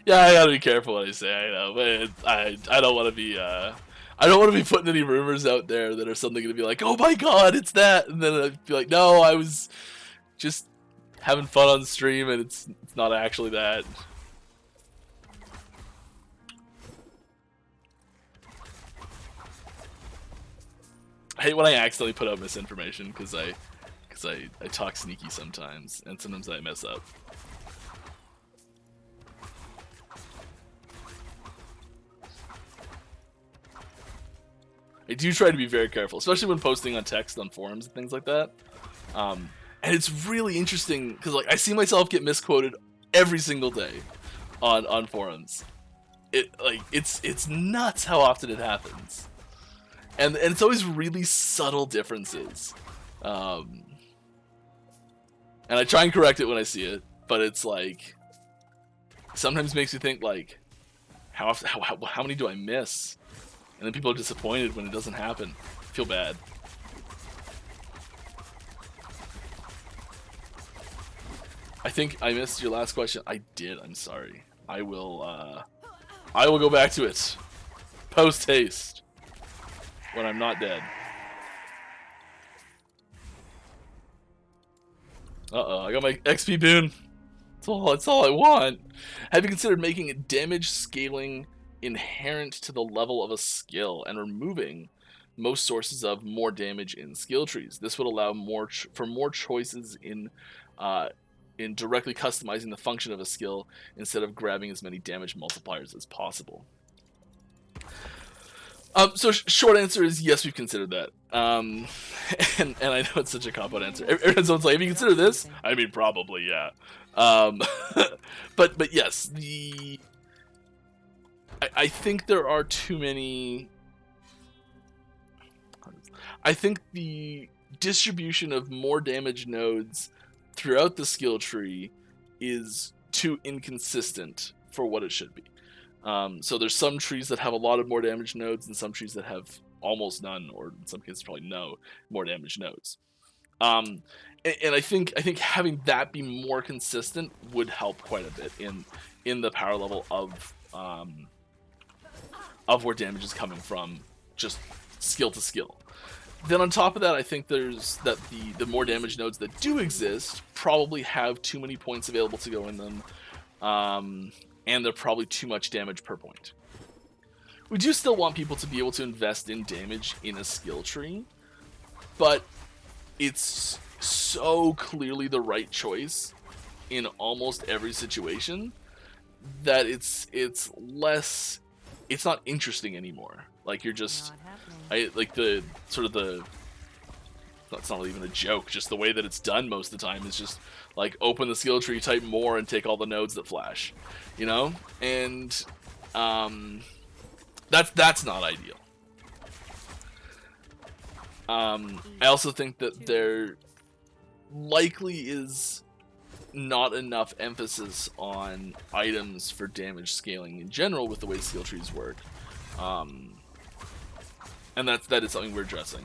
Speaker 1: Yeah, I gotta be careful what I say. I know, but I don't want to be I don't want to be putting any rumors out there that are suddenly gonna be like, oh my god, it's that, and then I'd be like, no, I was just having fun on stream, and it's not actually that. I hate when I accidentally put out misinformation because I talk sneaky sometimes, and sometimes I mess up. I do try to be very careful, especially when posting on text on forums and things like that. And it's really interesting because like I see myself get misquoted every single day on forums. It's nuts how often it happens, and it's always really subtle differences. And I try and correct it when I see it, but it's like sometimes makes you think like how many do I miss? And then people are disappointed when it doesn't happen. I feel bad. I think I missed your last question. I did. I'm sorry. I will go back to it post haste when I'm not dead. Uh-oh, I got my XP boon. That's all I want. Have you considered making damage scaling inherent to the level of a skill and removing most sources of more damage in skill trees? This would allow for more choices in directly customizing the function of a skill instead of grabbing as many damage multipliers as possible. So short answer is yes, we've considered that. And I know it's such a cop-out answer. Everyone's like, have you considered this? I mean, probably, yeah. But yes, I think there are too many. I think the distribution of more damage nodes throughout the skill tree is too inconsistent for what it should be. So there's some trees that have a lot of more damage nodes and some trees that have almost none, or in some cases probably no more damage nodes. And I think having that be more consistent would help quite a bit in the power level of where damage is coming from, just skill to skill. Then on top of that, I think there's that the more damage nodes that do exist probably have too many points available to go in them, and they're probably too much damage per point. We do still want people to be able to invest in damage in a skill tree, but it's so clearly the right choice in almost every situation that it's less, it's not interesting anymore. Like you're just, like the sort of the, that's not even a joke, just the way that it's done most of the time is just like open the skill tree, type more, and take all the nodes that flash, you know? And that's not ideal. I also think that there likely is not enough emphasis on items for damage scaling in general with the way skill trees work. And that is something we're addressing.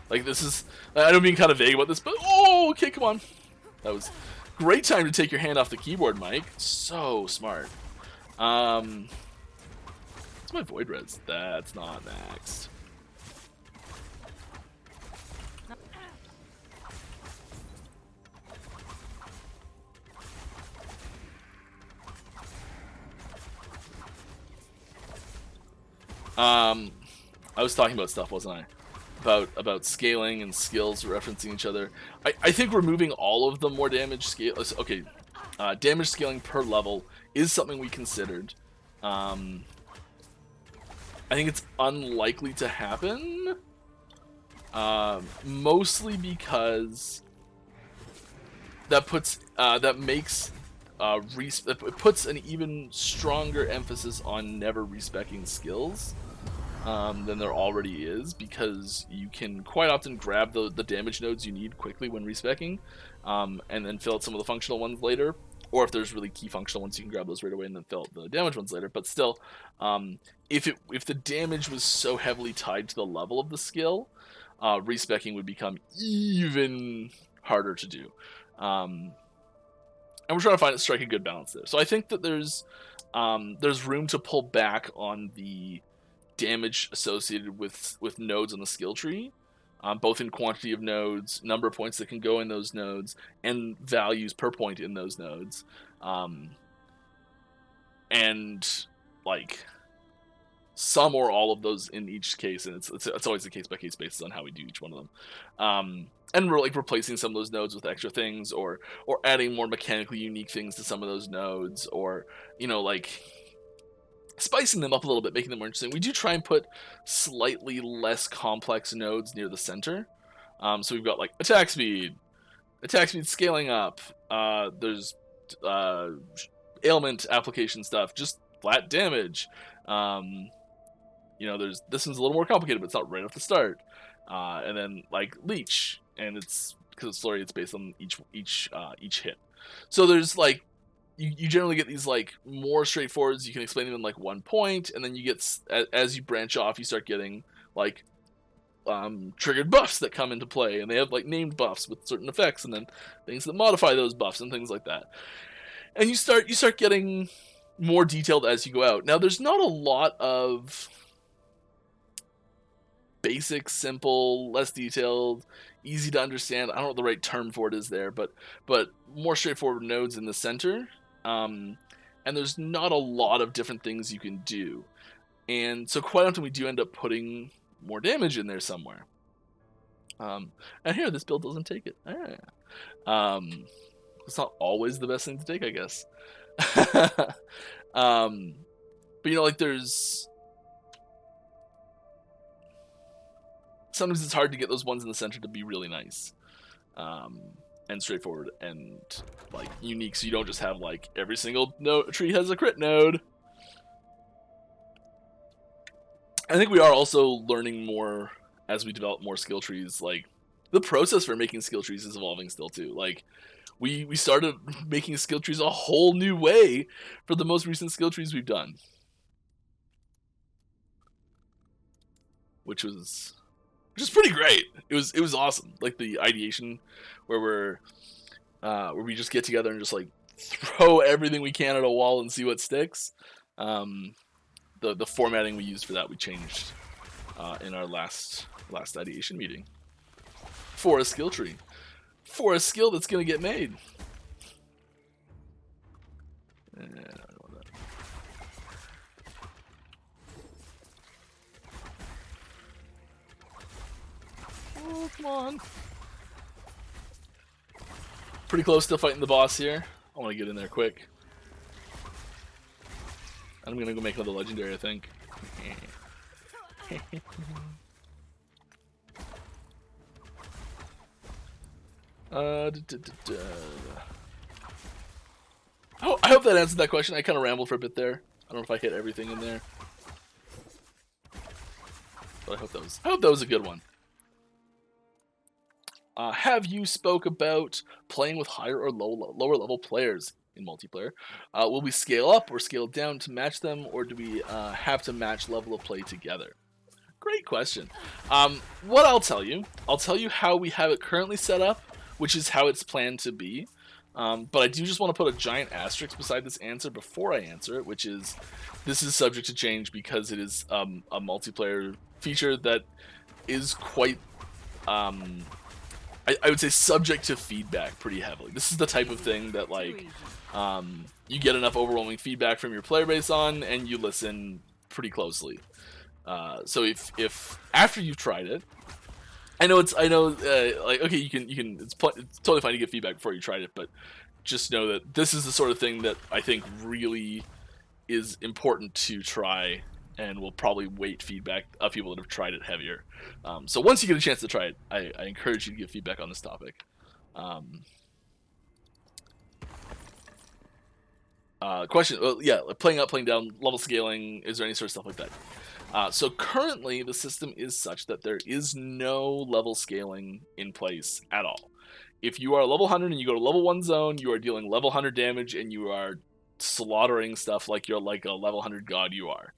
Speaker 1: Like this is, I don't mean kind of vague about this, but oh, okay, come on. That was great time to take your hand off the keyboard, Mike. So smart. It's my void res. That's not maxed. I was talking about stuff, wasn't I? About scaling and skills referencing each other. I think removing all of the more damage scale. Okay, damage scaling per level is something we considered. I think it's unlikely to happen. Mostly because that puts it puts an even stronger emphasis on never respeccing skills than there already is, because you can quite often grab the damage nodes you need quickly when respeccing, and then fill out some of the functional ones later. or if there's really key functional ones, you can grab those right away and then fill out the damage ones later. But still, if the damage was so heavily tied to the level of the skill, respecking would become even harder to do. And we're trying to strike a good balance there. So I think that there's room to pull back on the damage associated with nodes on the skill tree, both in quantity of nodes, number of points that can go in those nodes, and values per point in those nodes. And like some or all of those in each case, and it's always a case by case basis on how we do each one of them. And we're like replacing some of those nodes with extra things, or adding more mechanically unique things to some of those nodes, or like spicing them up a little bit, making them more interesting. We do try and put slightly less complex nodes near the center. So we've got like attack speed scaling up. There's ailment application stuff, just flat damage. There's this one's a little more complicated, but it's not right off the start. And then like leech, and it's because it's flurry, it's based on each hit. So there's like you generally get these like more straightforwards. You can explain them in like 1 point, and then you get, as you branch off, you start getting like triggered buffs that come into play, and they have like named buffs with certain effects, and then things that modify those buffs and things like that. And you start getting more detailed as you go out. Now there's not a lot of basic, simple, less detailed, easy to understand, I don't know what the right term for it is there, but more straightforward nodes in the center. And there's not a lot of different things you can do. And so quite often we do end up putting more damage in there somewhere. And here, this build doesn't take it. It's not always the best thing to take, I guess. But like there's... Sometimes it's hard to get those ones in the center to be really nice. And straightforward and like unique, so you don't just have like every single tree has a crit node. I think we are also learning more as we develop more skill trees. Like the process for making skill trees is evolving still too. Like we started making skill trees a whole new way for the most recent skill trees we've done, which is pretty great. It was awesome. Like the ideation where we just get together and just like throw everything we can at a wall and see what sticks. The formatting we used for that we changed in our last ideation meeting for a skill tree, for a skill that's gonna get made. I don't want that. Oh, come on. Pretty close to fighting the boss here. I want to get in there quick. I'm going to go make another legendary, I think. Oh, I hope that answered that question. I kind of rambled for a bit there. I don't know if I hit everything in there. But I hope that was a good one. Have you spoke about playing with higher or lower level players in multiplayer? Will we scale up or scale down to match them, or do we have to match level of play together? Great question. What I'll tell you how we have it currently set up, which is how it's planned to be. But I do just want to put a giant asterisk beside this answer before I answer it, which is this is subject to change because it is a multiplayer feature that is quite... I would say subject to feedback pretty heavily. This is the type of thing that like you get enough overwhelming feedback from your player base on, and you listen pretty closely. So if after you've tried it, I know like okay, you can it's totally fine to get feedback before you tried it, but just know that this is the sort of thing that I think really is important to try, and will probably weight feedback of people that have tried it heavier. So once you get a chance to try it, I encourage you to give feedback on this topic. Question, yeah, playing up, playing down, level scaling, is there any sort of stuff like that? So currently the system is such that there is no level scaling in place at all. if you are level 100 and you go to level 1 zone, you are dealing level 100 damage and you are slaughtering stuff like you're like a level 100 god you are.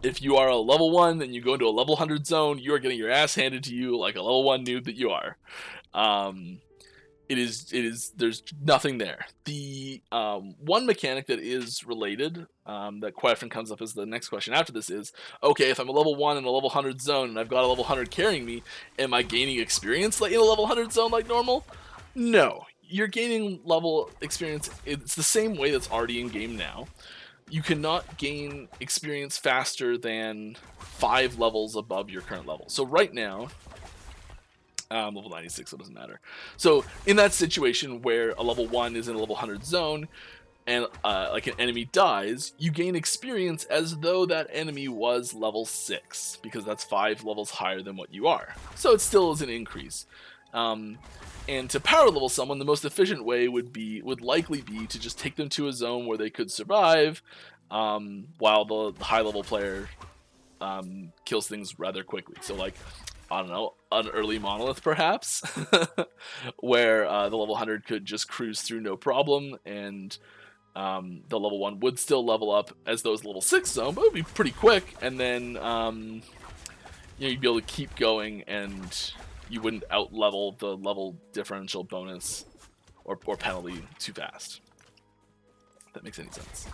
Speaker 1: If you are a level 1 and you go into a level 100 zone, you are getting your ass handed to you like a level 1 noob that you are. There's nothing there. The one mechanic that is related, that quite often comes up as the next question after this is, okay, if I'm a level 1 in a level 100 zone and I've got a level 100 carrying me, am I gaining experience like in a level 100 zone like normal? No. You're gaining level experience. It's the same way that's already in game now. You cannot gain experience faster than 5 levels above your current level. So right now, level 96, so it doesn't matter. So in that situation where a level 1 is in a level 100 zone, and like an enemy dies, you gain experience as though that enemy was level 6, because that's 5 levels higher than what you are. So it still is an increase. And to power level someone, the most efficient way would likely be to just take them to a zone where they could survive, while the high level player kills things rather quickly. So like, I don't know, an early monolith perhaps, where the level 100 could just cruise through no problem, and the level 1 would still level up as though it's level 6 zone, but it would be pretty quick, and then you'd be able to keep going, and you wouldn't out-level the level differential bonus or penalty too fast. If that makes any sense.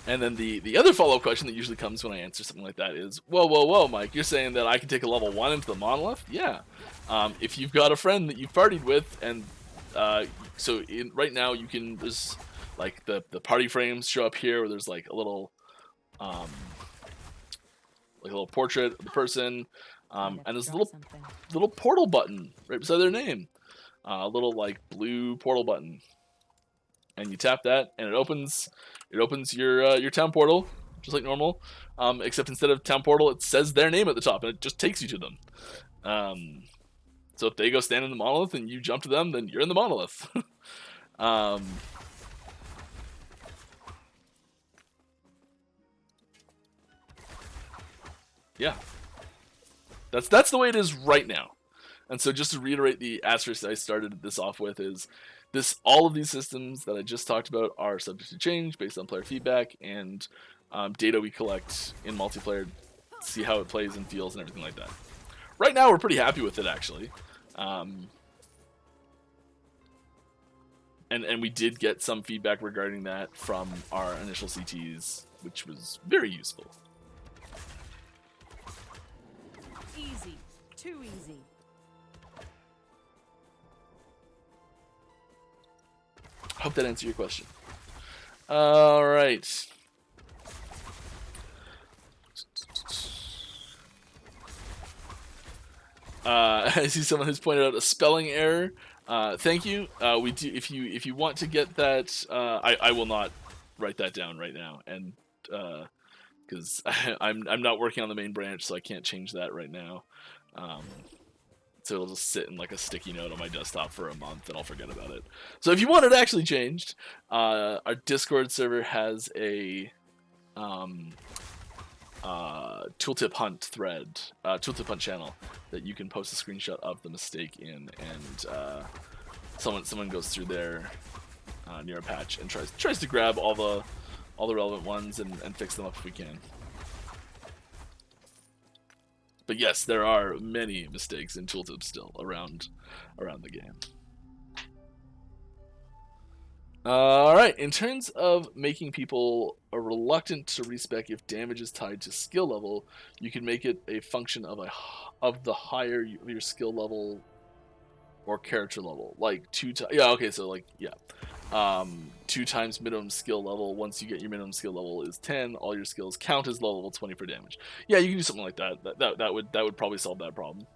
Speaker 1: And then the other follow-up question that usually comes when I answer something like that is, whoa, Mike, you're saying that I can take a level 1 into the monolith? Yeah. If you've got a friend that you've partied with, and so right now you can, there's like the party frames show up here where there's like a little portrait of the person, and there's a little portal button right beside their name, a little like blue portal button, and you tap that and it opens your town portal just like normal, except instead of town portal it says their name at the top and it just takes you to them. So if they go stand in the monolith and you jump to them, then you're in the monolith. Yeah, that's the way it is right now. And so just to reiterate the asterisk I started this off with is this: all of these systems that I just talked about are subject to change based on player feedback and data we collect in multiplayer, see how it plays and feels and everything like that. Right now we're pretty happy with it, actually. And we did get some feedback regarding that from our initial CTs, which was very useful.
Speaker 2: Easy. Too easy.
Speaker 1: Hope that answered your question. All right. I see someone who's pointed out a spelling error. Thank you. We do. If you want to get that, I will not write that down right now, and because I'm not working on the main branch, so I can't change that right now. So it'll just sit in like a sticky note on my desktop for a month, and I'll forget about it. So if you want it actually changed, our Discord server has a tooltip hunt thread, tooltip hunt channel that you can post a screenshot of the mistake in, and someone goes through there near a patch and tries to grab all the relevant ones and fix them up if we can. But yes, there are many mistakes in tooltips still around the game. Alright, in terms of making people reluctant to respec if damage is tied to skill level, you can make it a function of the higher your skill level or character level. Like 2 times minimum skill level. Once you get your minimum skill level is 10, all your skills count as level 20 for damage. Yeah, you can do something like that. That would probably solve that problem.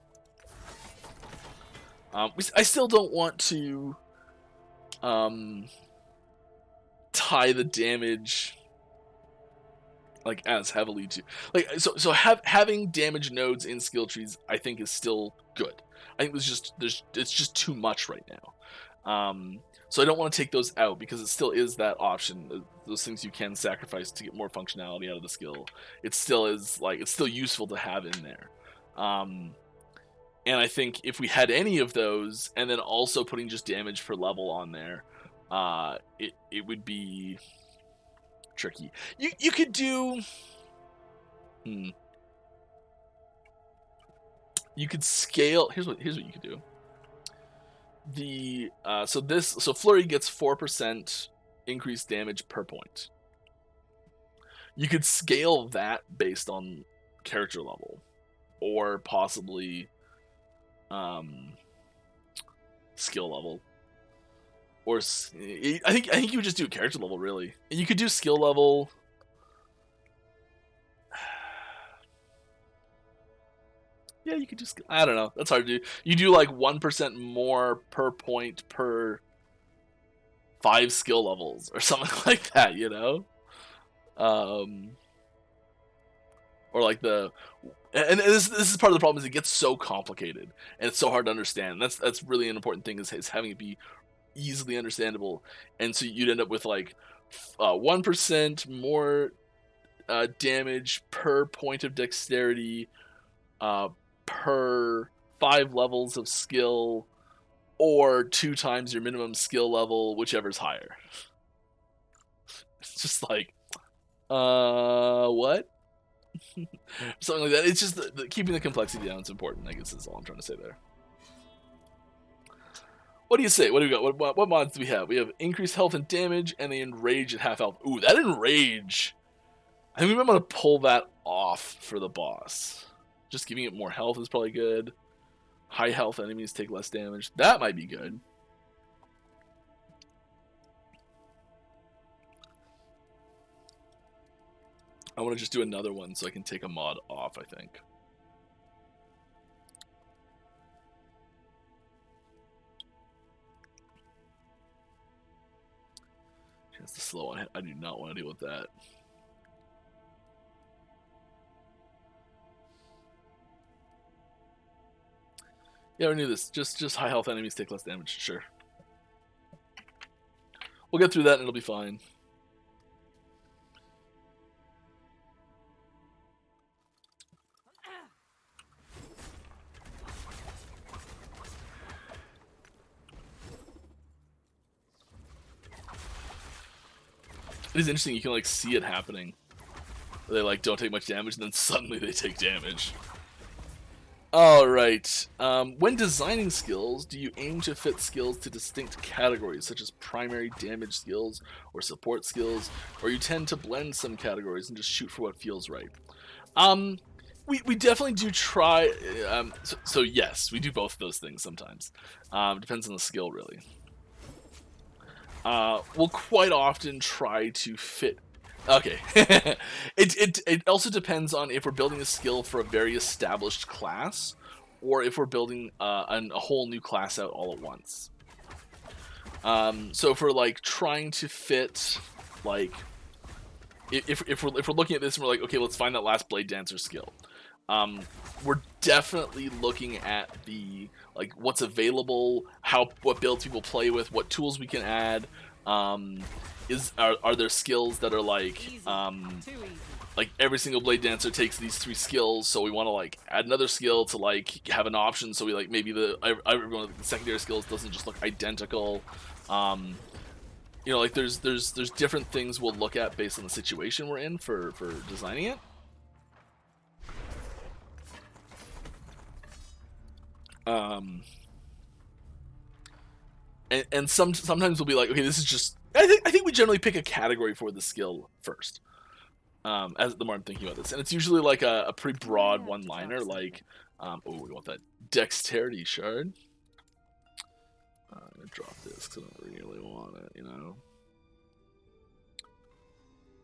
Speaker 1: I still don't want to tie the damage like as heavily to like having damage nodes in skill trees I think is still good. I think it's just too much right now. So I don't want to take those out because it still is that option. Those things you can sacrifice to get more functionality out of the skill. It still is like it's still useful to have in there. And I think if we had any of those, and then also putting just damage per level on there, it would be tricky. You could do. You could scale. Here's what you could do. So flurry gets 4% increased damage per point. You could scale that based on character level, or possibly skill level, or I think you would just do character level really. You could do skill level. Yeah, you could just. I don't know. That's hard to do. You do like 1% more per point per 5 skill levels or something like that, you know? Or like and this is part of the problem is it gets so complicated and it's so hard to understand. That's really an important thing is having it be easily understandable, and so you'd end up with like 1% more damage per point of dexterity per 5 levels of skill, or 2 times your minimum skill level, whichever's higher. It's just like, what? Something like that. It's just keeping the complexity down is important, I guess is all I'm trying to say there. What do you say? What do we got? What mods do we have? We have increased health and damage, and the enrage at half health. Ooh, that enrage. I think we might want to pull that off for the boss. Just giving it more health is probably good. High health enemies take less damage. That might be good. I want to just do another one so I can take a mod off, I think. That's the slow one. I do not want to deal with that. Yeah, we knew this. Just high health enemies take less damage. Sure. We'll get through that and it'll be fine. It is interesting. You can like see it happening. They like don't take much damage, and then suddenly they take damage. All right. When designing skills, do you aim to fit skills to distinct categories, such as primary damage skills or support skills, or you tend to blend some categories and just shoot for what feels right? We definitely do try. So yes, we do both of those things sometimes. Depends on the skill, really. We'll quite often try to fit. Okay. it also depends on if we're building a skill for a very established class, or if we're building a whole new class out all at once. So if we're like trying to fit, like, if we're looking at this and we're like, okay, let's find that last Blade Dancer skill. We're definitely looking at the like what's available, what builds people play with, what tools we can add. Are there skills that are like like every single Blade Dancer takes these 3 skills, so we want to like add another skill to like have an option, so we like maybe every one of the secondary skills doesn't just look identical. You know, like there's different things we'll look at based on the situation we're in for designing it. And sometimes we'll be like, okay, this is just. I think we generally pick a category for the skill first. As the more I'm thinking about this, and it's usually like a pretty broad one-liner, like, oh, we want that dexterity shard. I'm gonna drop this because I don't really want it, you know.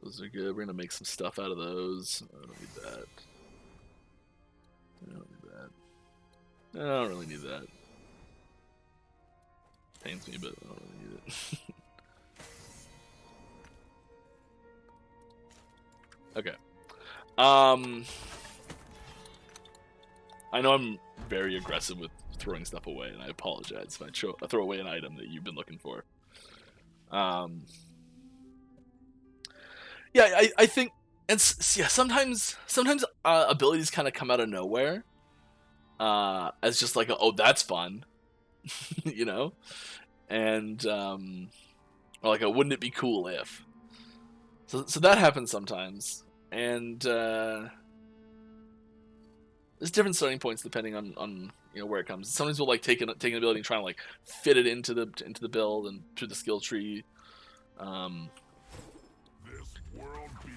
Speaker 1: Those are good. We're gonna make some stuff out of those. I don't need that. I don't need that. I don't really need that. Pains me, but I don't really need it. Okay. I know I'm very aggressive with throwing stuff away, and I apologize if I throw away an item that you've been looking for. Yeah, I think, and yeah, sometimes abilities kind of come out of nowhere, as just like, oh, that's fun, you know, and or like, wouldn't it be cool if? So that happens sometimes, and there's different starting points depending on where it comes. Sometimes we'll like take an ability and try and like fit it into the build and through the skill tree.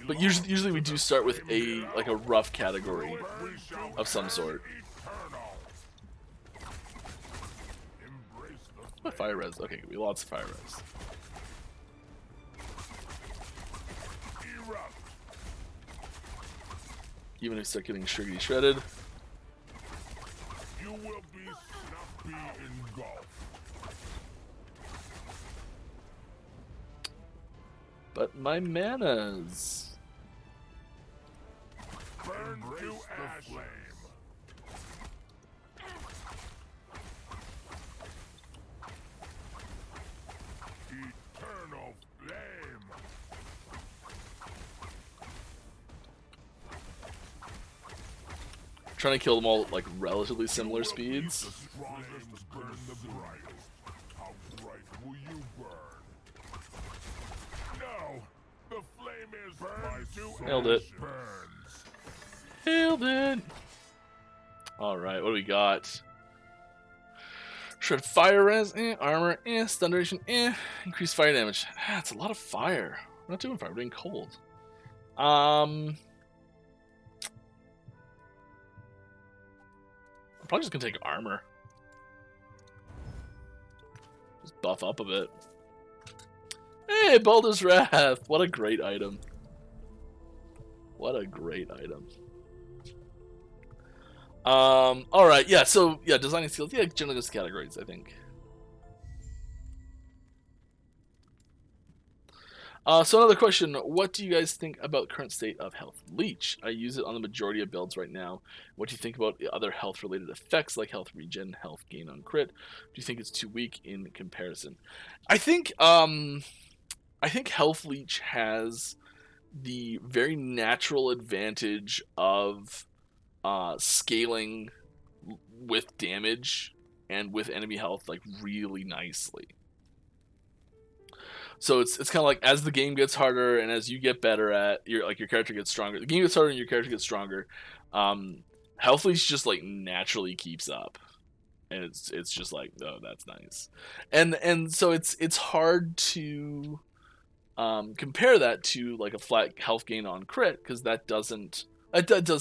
Speaker 1: But usually we do start with a rough category of some sort. What fire res? Okay, we lots of fire res. Even if we start getting shriggity shredded.
Speaker 3: You will be snappy engulfed.
Speaker 1: But my manas.
Speaker 3: Burn to ash. Flame. Eternal flame.
Speaker 1: Trying to kill them all at like relatively similar speeds.
Speaker 3: Burn the bright. How bright will you burn? No, the flame is burned to
Speaker 1: Nailed it.
Speaker 3: burns.
Speaker 1: Nailed it. All right, what do we got? Shred fire res, armor, stun duration, increase fire damage. That's a lot of fire. We're not doing fire, we're doing cold. I'm probably just gonna take armor. Just buff up a bit. Hey, Baldur's Wrath! What a great item. What a great item. Alright, yeah, so, yeah, designing skills, yeah, generally just categories, I think. So another question, what do you guys think about current state of Health Leech? I use it on the majority of builds right now. What do you think about the other health-related effects like health regen, health gain on crit? Do you think it's too weak in comparison? I think Health Leech has the very natural advantage of scaling with damage and with enemy health like really nicely. So it's kind of like as the game gets harder and as you get better at your character gets stronger. The game gets harder and your character gets stronger. Health Leech just like naturally keeps up, and it's just like, oh, that's nice. And so it's hard to compare that to like a flat health gain on crit, because that does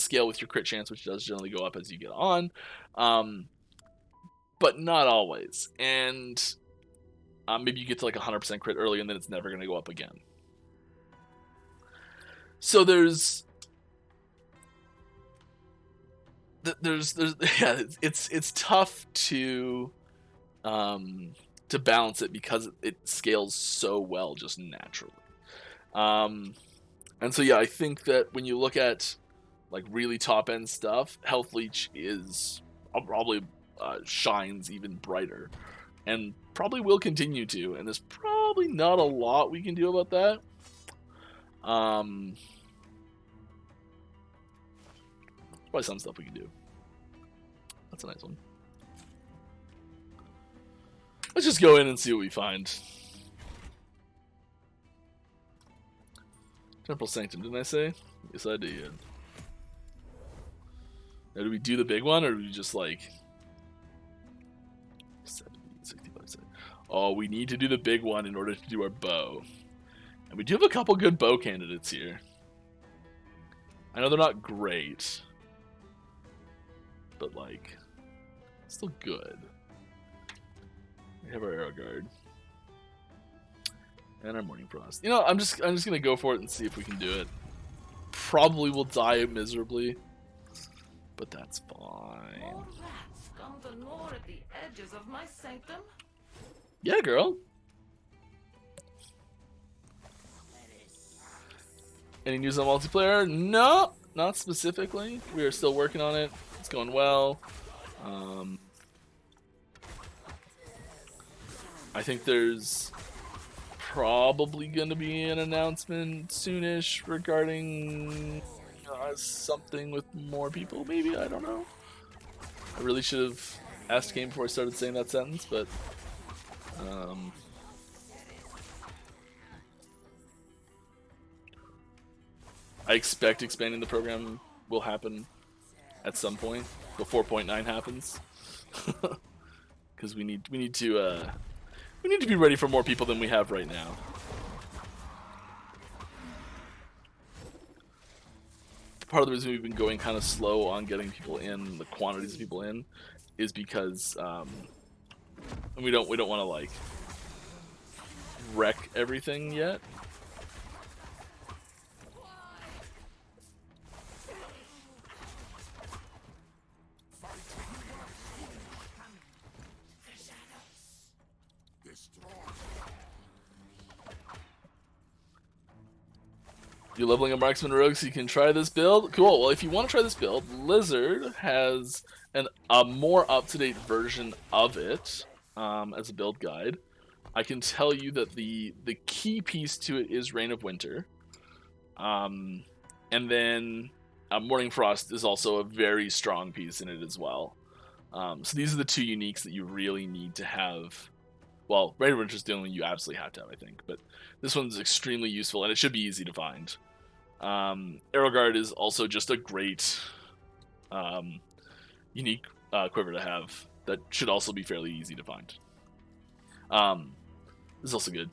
Speaker 1: scale with your crit chance, which does generally go up as you get on, but not always. And maybe you get to like 100% crit early, and then it's never going to go up again. So there's yeah, it's tough to balance it because it scales so well just naturally. And so yeah, I think that when you look at like really top end stuff, Health Leech is probably shines even brighter, and probably will continue to. And there's probably not a lot we can do about that. Probably some stuff we can do. That's a nice one. Let's just go in and see what we find. Temporal Sanctum, didn't I say? Yes, I did. Now, do we do the big one, or do we just like 70, 65, 70? Oh, we need to do the big one in order to do our bow. And we do have a couple good bow candidates here. I know they're not great, but like, still good. We have our Arrow Guard and our Morning Frost. You know, I'm just gonna go for it and see if we can do it. Probably will die miserably, but that's fine.
Speaker 2: More rats come to gnaw at the edges of my sanctum.
Speaker 1: Yeah, girl. Any news on multiplayer? No, not specifically. We are still working on it. It's going well. I think there's probably going to be an announcement soonish regarding something with more people, maybe. I don't know. I really should have asked Game before I started saying that sentence, but I expect expanding the program will happen at some point before 4.9 happens, because we need to be ready for more people than we have right now. Part of the reason we've been going kind of slow on getting people in, the quantities of people in, is because we don't want to like wreck everything yet. You're leveling a marksman rogue so you can try this build? Cool. Well, if you want to try this build, Lizard has a more up-to-date version of it as a build guide. I can tell you that the key piece to it is Reign of Winter. And then Morning Frost is also a very strong piece in it as well. So these are the two uniques that you really need to have. Well, Reign of Winter is the only one you absolutely have to have, I think. But this one's extremely useful, and it should be easy to find. Arrow Guard is also just a great, unique quiver to have that should also be fairly easy to find. This is also good.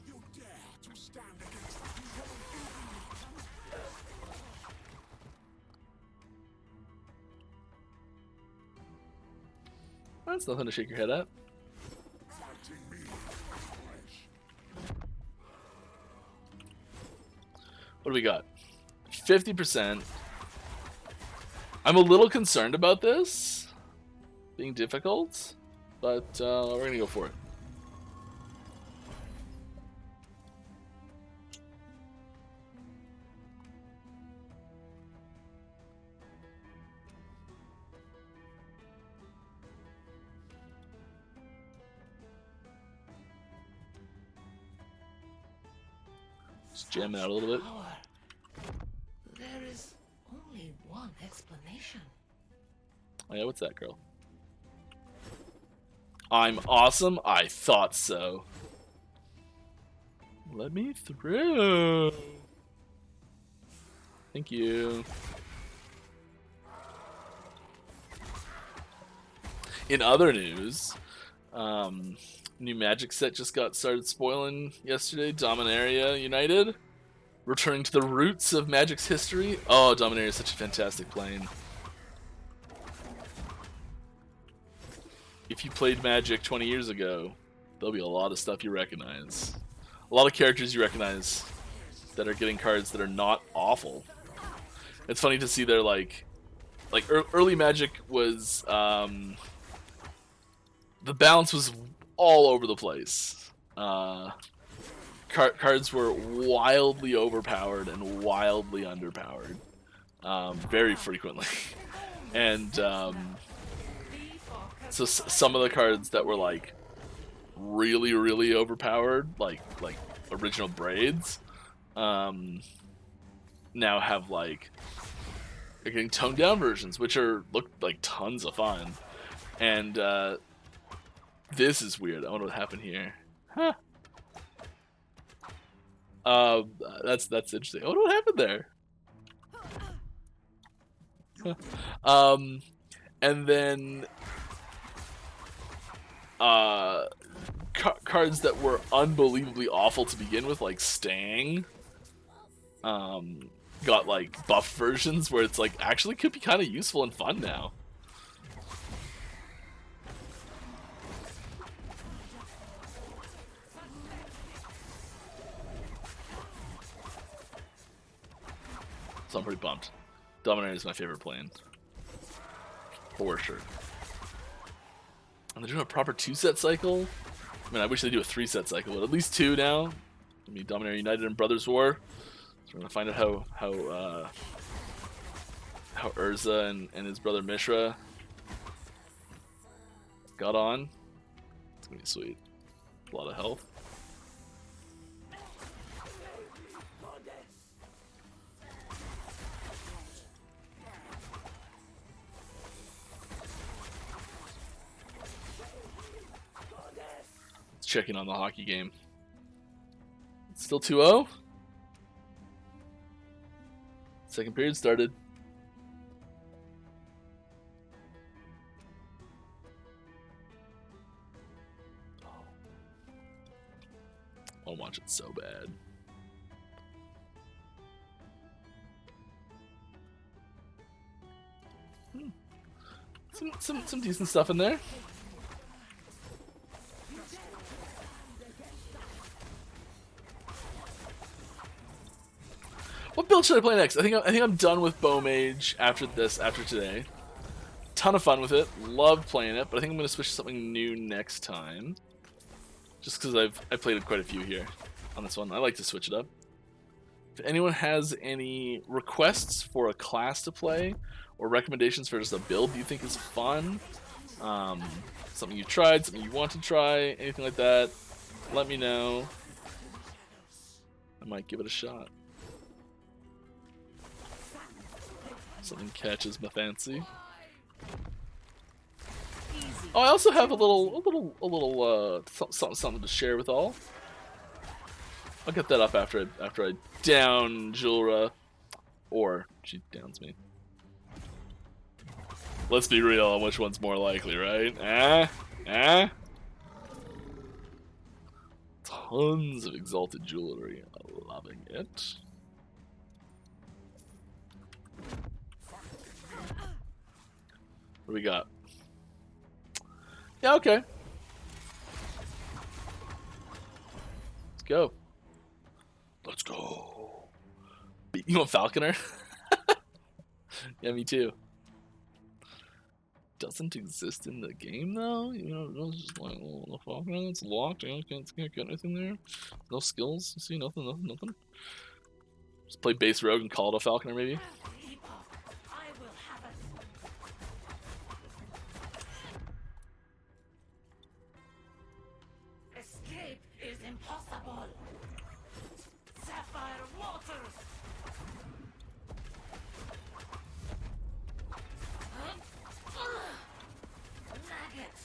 Speaker 1: That's nothing to shake your head at. What do we got? 50%. I'm a little concerned about this being difficult, but we're gonna go for it. Just jam it out a little bit.
Speaker 2: There is only one explanation.
Speaker 1: Oh yeah, what's that, girl? I'm awesome? I thought so. Let me through. Thank you. In other news, new Magic set just got started spoiling yesterday. Dominaria United, returning to the roots of Magic's history. Oh, Dominaria is such a fantastic plane. If you played Magic 20 years ago, there'll be a lot of stuff you recognize. A lot of characters you recognize that are getting cards that are not awful. It's funny to see their early Magic was the balance was all over the place. Cards were wildly overpowered and wildly underpowered, very frequently, and so some of the cards that were like really, really overpowered, like original Braids, now have they're getting toned down versions, which look like tons of fun, and this is weird. I wonder what happened here. Huh. That's interesting. I wonder what happened there. And then cards that were unbelievably awful to begin with, like Stang, got like buff versions where it's like actually could be kind of useful and fun now. So I'm pretty pumped. Dominator is my favorite plane. For sure. And they're doing a proper 2-set cycle? I mean, I wish they do a 3-set cycle, but at least 2 now. I mean, Dominator United and Brothers War. So we're gonna find out how Urza and his brother Mishra got on. It's gonna be sweet. A lot of health. Let's check in on the hockey game. It's still 2-0. Second period started. I want to watch it so bad. Some decent stuff in there. What build should I play next? I think I'm done with Bow Mage after today. Ton of fun with it. Loved playing it, but I think I'm gonna switch to something new next time. Just because I've played quite a few here on this one. I like to switch it up. If anyone has any requests for a class to play, or recommendations for just a build you think is fun, something you tried, something you want to try, anything like that, let me know. I might give it a shot. Something catches my fancy. Oh, I also have a little something to share with all. I'll get that up after I down Julra, or she downs me. Let's be real on which one's more likely, right? Tons of exalted jewelry. Loving it. What do we got? Yeah, okay. Let's go. Let's go. You want Falconer? Yeah, me too. Doesn't exist in the game though. You know, it's just like, oh, the Falconer, it's locked. You can't get anything there. No skills. See, nothing. Just play base rogue and call it a Falconer, maybe.
Speaker 2: Escape is impossible. Sapphire waters. Maggot.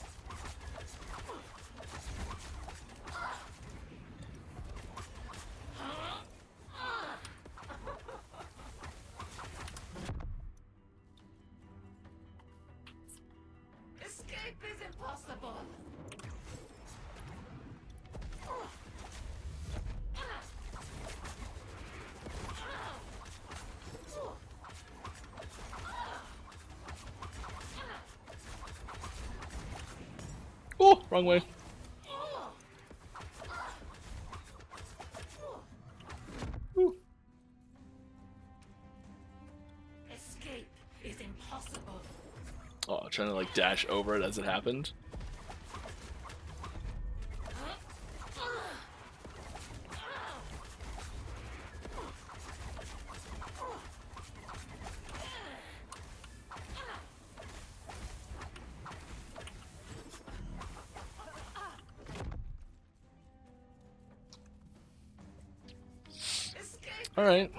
Speaker 2: Escape is impossible.
Speaker 1: Oh, wrong way. Ooh.
Speaker 2: Escape is impossible.
Speaker 1: Oh, trying to like dash over it as it happened. All right.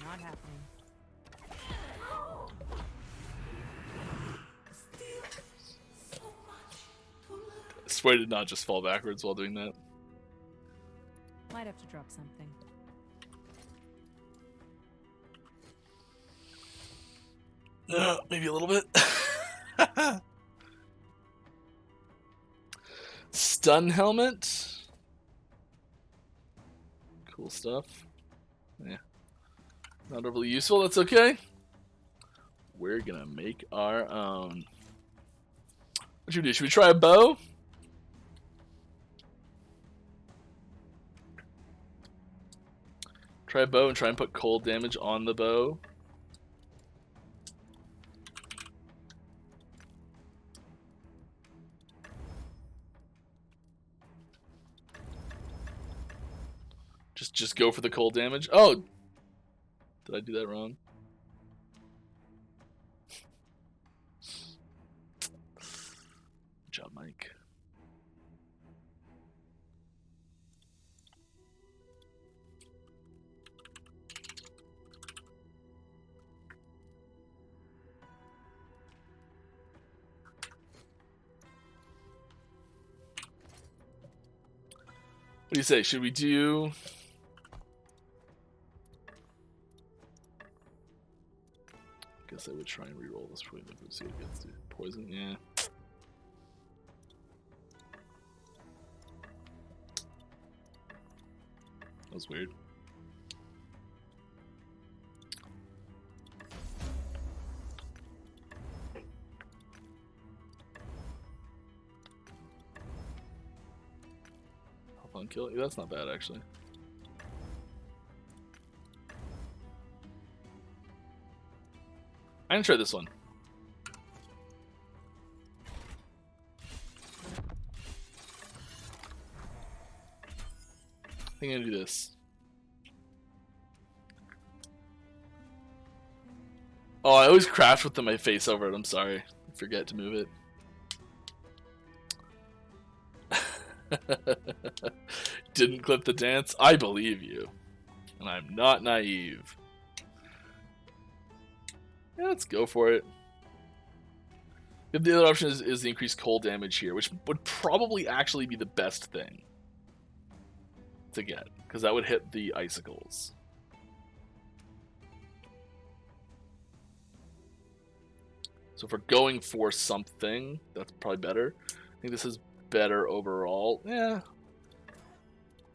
Speaker 4: Not happening.
Speaker 1: I swear I did not just fall backwards while doing that.
Speaker 4: Might have to drop something.
Speaker 1: Maybe a little bit. Stun helmet. Cool stuff. Yeah. Not overly useful, that's okay. We're gonna make our own. What should we do? Should we try a bow? Try a bow and try and put cold damage on the bow. just go for the cold damage. Oh, did I do that wrong? Good job, Mike. What do you say? Should we do... Guess I would try and reroll this before we see what it gets to. Poison? Yeah. That was weird. Hop on, kill it. Yeah, that's not bad, actually. I'm gonna try this one. I think I'm gonna do this. Oh, I always crash with my face over it. I'm sorry. I forget to move it. Didn't clip the dance? I believe you. And I'm not naive. Yeah, let's go for it. The other option is the increased cold damage here, which would probably actually be the best thing to get, because that would hit the icicles. So if we're going for something, that's probably better. I think this is better overall. Yeah.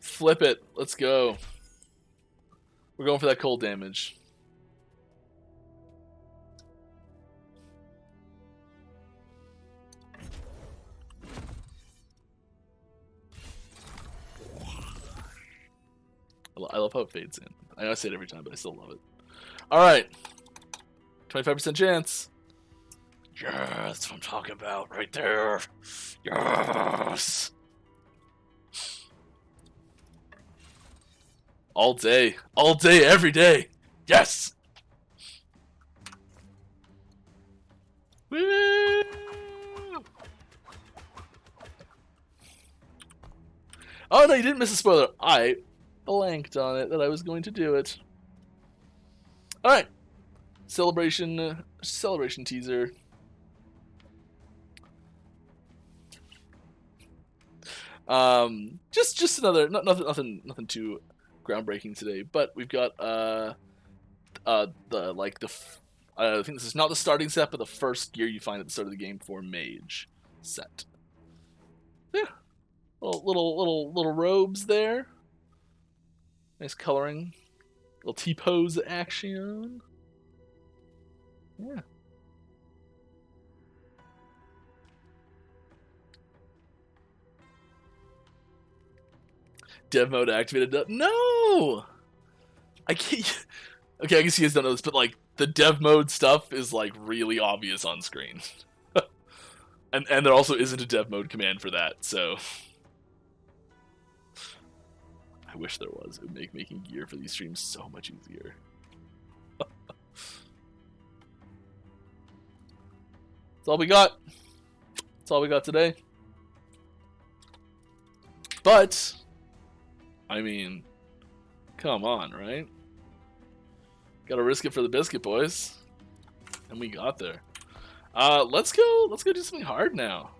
Speaker 1: Flip it. Let's go. We're going for that cold damage. I love how it fades in. I know I say it every time, but I still love it. Alright. 25% chance. Yes, that's what I'm talking about right there. Yes. All day. All day, every day. Yes. Woo! Oh no, you didn't miss a spoiler. I blanked on it that I was going to do it. Alright. Celebration teaser. Just another nothing too groundbreaking today, but we've got I think this is not the starting set, but the first gear you find at the start of the game for mage set. Yeah. Little robes there. Nice coloring. Little T-pose action. Yeah. Dev mode activated. No! I can't... Okay, I guess you guys don't know this, but like, the dev mode stuff is like really obvious on screen. and there also isn't a dev mode command for that, so... I wish there was. It would make making gear for these streams so much easier. That's all we got. That's all we got today. But, I mean, come on, right? Gotta risk it for the biscuit, boys. And we got there. Let's go do something hard now.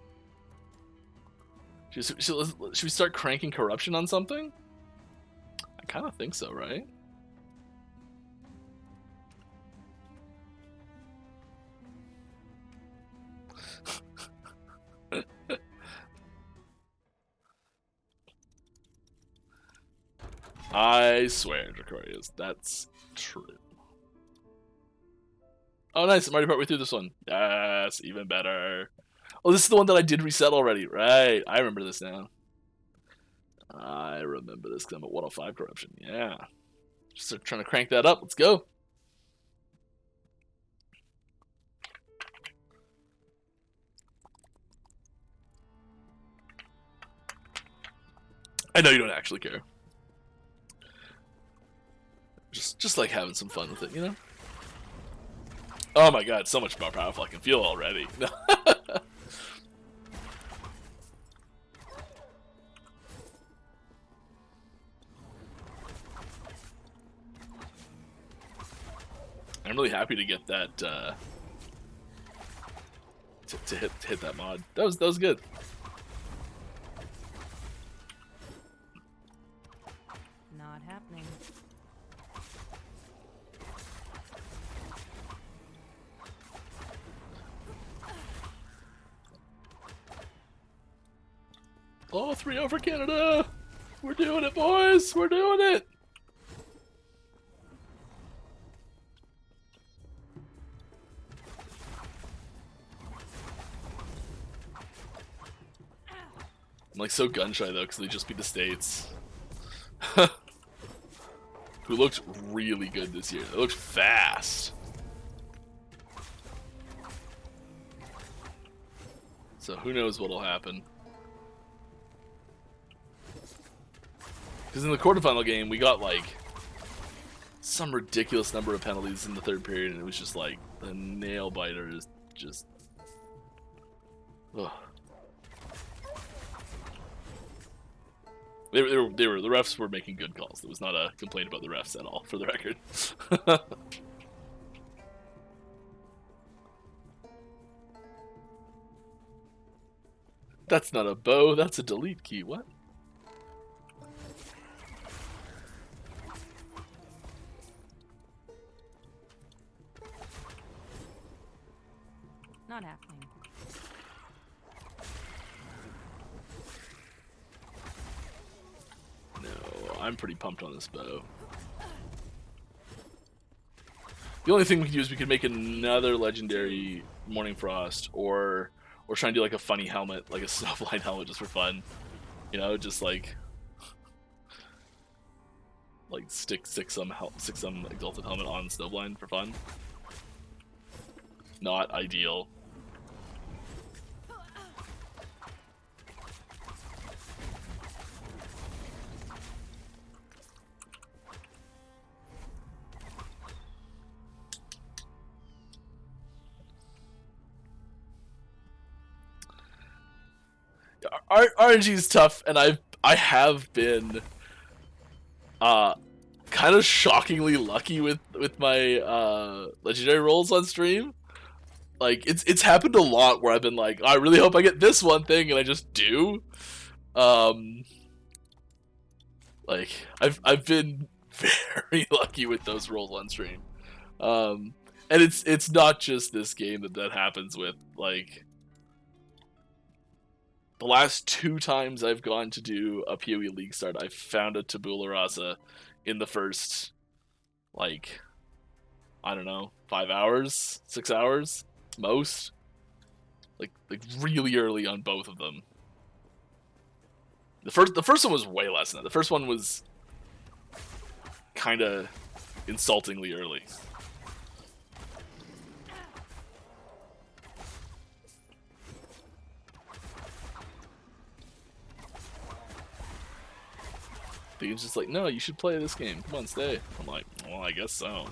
Speaker 1: Should we start cranking corruption on something? I kind of think so, right? I swear, Dracorius, that's true. Oh, nice. I'm already partway through this one. Yes, even better. Oh, this is the one that I did reset already. Right. I remember this now. I remember this because I'm at 105 corruption. Yeah. Just trying to crank that up. Let's go. I know you don't actually care. Just like having some fun with it, you know? Oh my god, so much more powerful I can feel already. I'm really happy to get that to hit that mod. That was good.
Speaker 4: Not happening.
Speaker 1: Oh, 3-0 for Canada! We're doing it, boys! We're doing it! I'm like so gun shy though, because they just beat the States. Who looked really good this year. They looked fast. So who knows what'll happen. Because in the quarterfinal game, we got like some ridiculous number of penalties in the third period, and it was just like the nail biter is just. Ugh. The refs were making good calls. There was not a complaint about the refs at all, for the record. That's not a bow, that's a delete key. What?
Speaker 4: Not happening.
Speaker 1: No, I'm pretty pumped on this bow. The only thing we could do is we could make another legendary Morning Frost, or try and do like a funny helmet, like a snowblind helmet, just for fun. You know, just like stick some exalted helmet on snowblind for fun. Not ideal. RNG is tough, and I have been kind of shockingly lucky with my legendary rolls on stream. Like it's happened a lot where I've been like, I really hope I get this one thing, and I just do. Like I've been very lucky with those rolls on stream. And it's not just this game that happens with. Like the last 2 times I've gone to do a PoE League start, I've found a Tabula Rasa in the first, like, I don't know, 5 hours, 6 hours, most. Like really early on both of them. The first one was way less than that. The first one was kind of insultingly early. The game's just like, no, you should play this game. Come on, stay. I'm like, well, I guess so.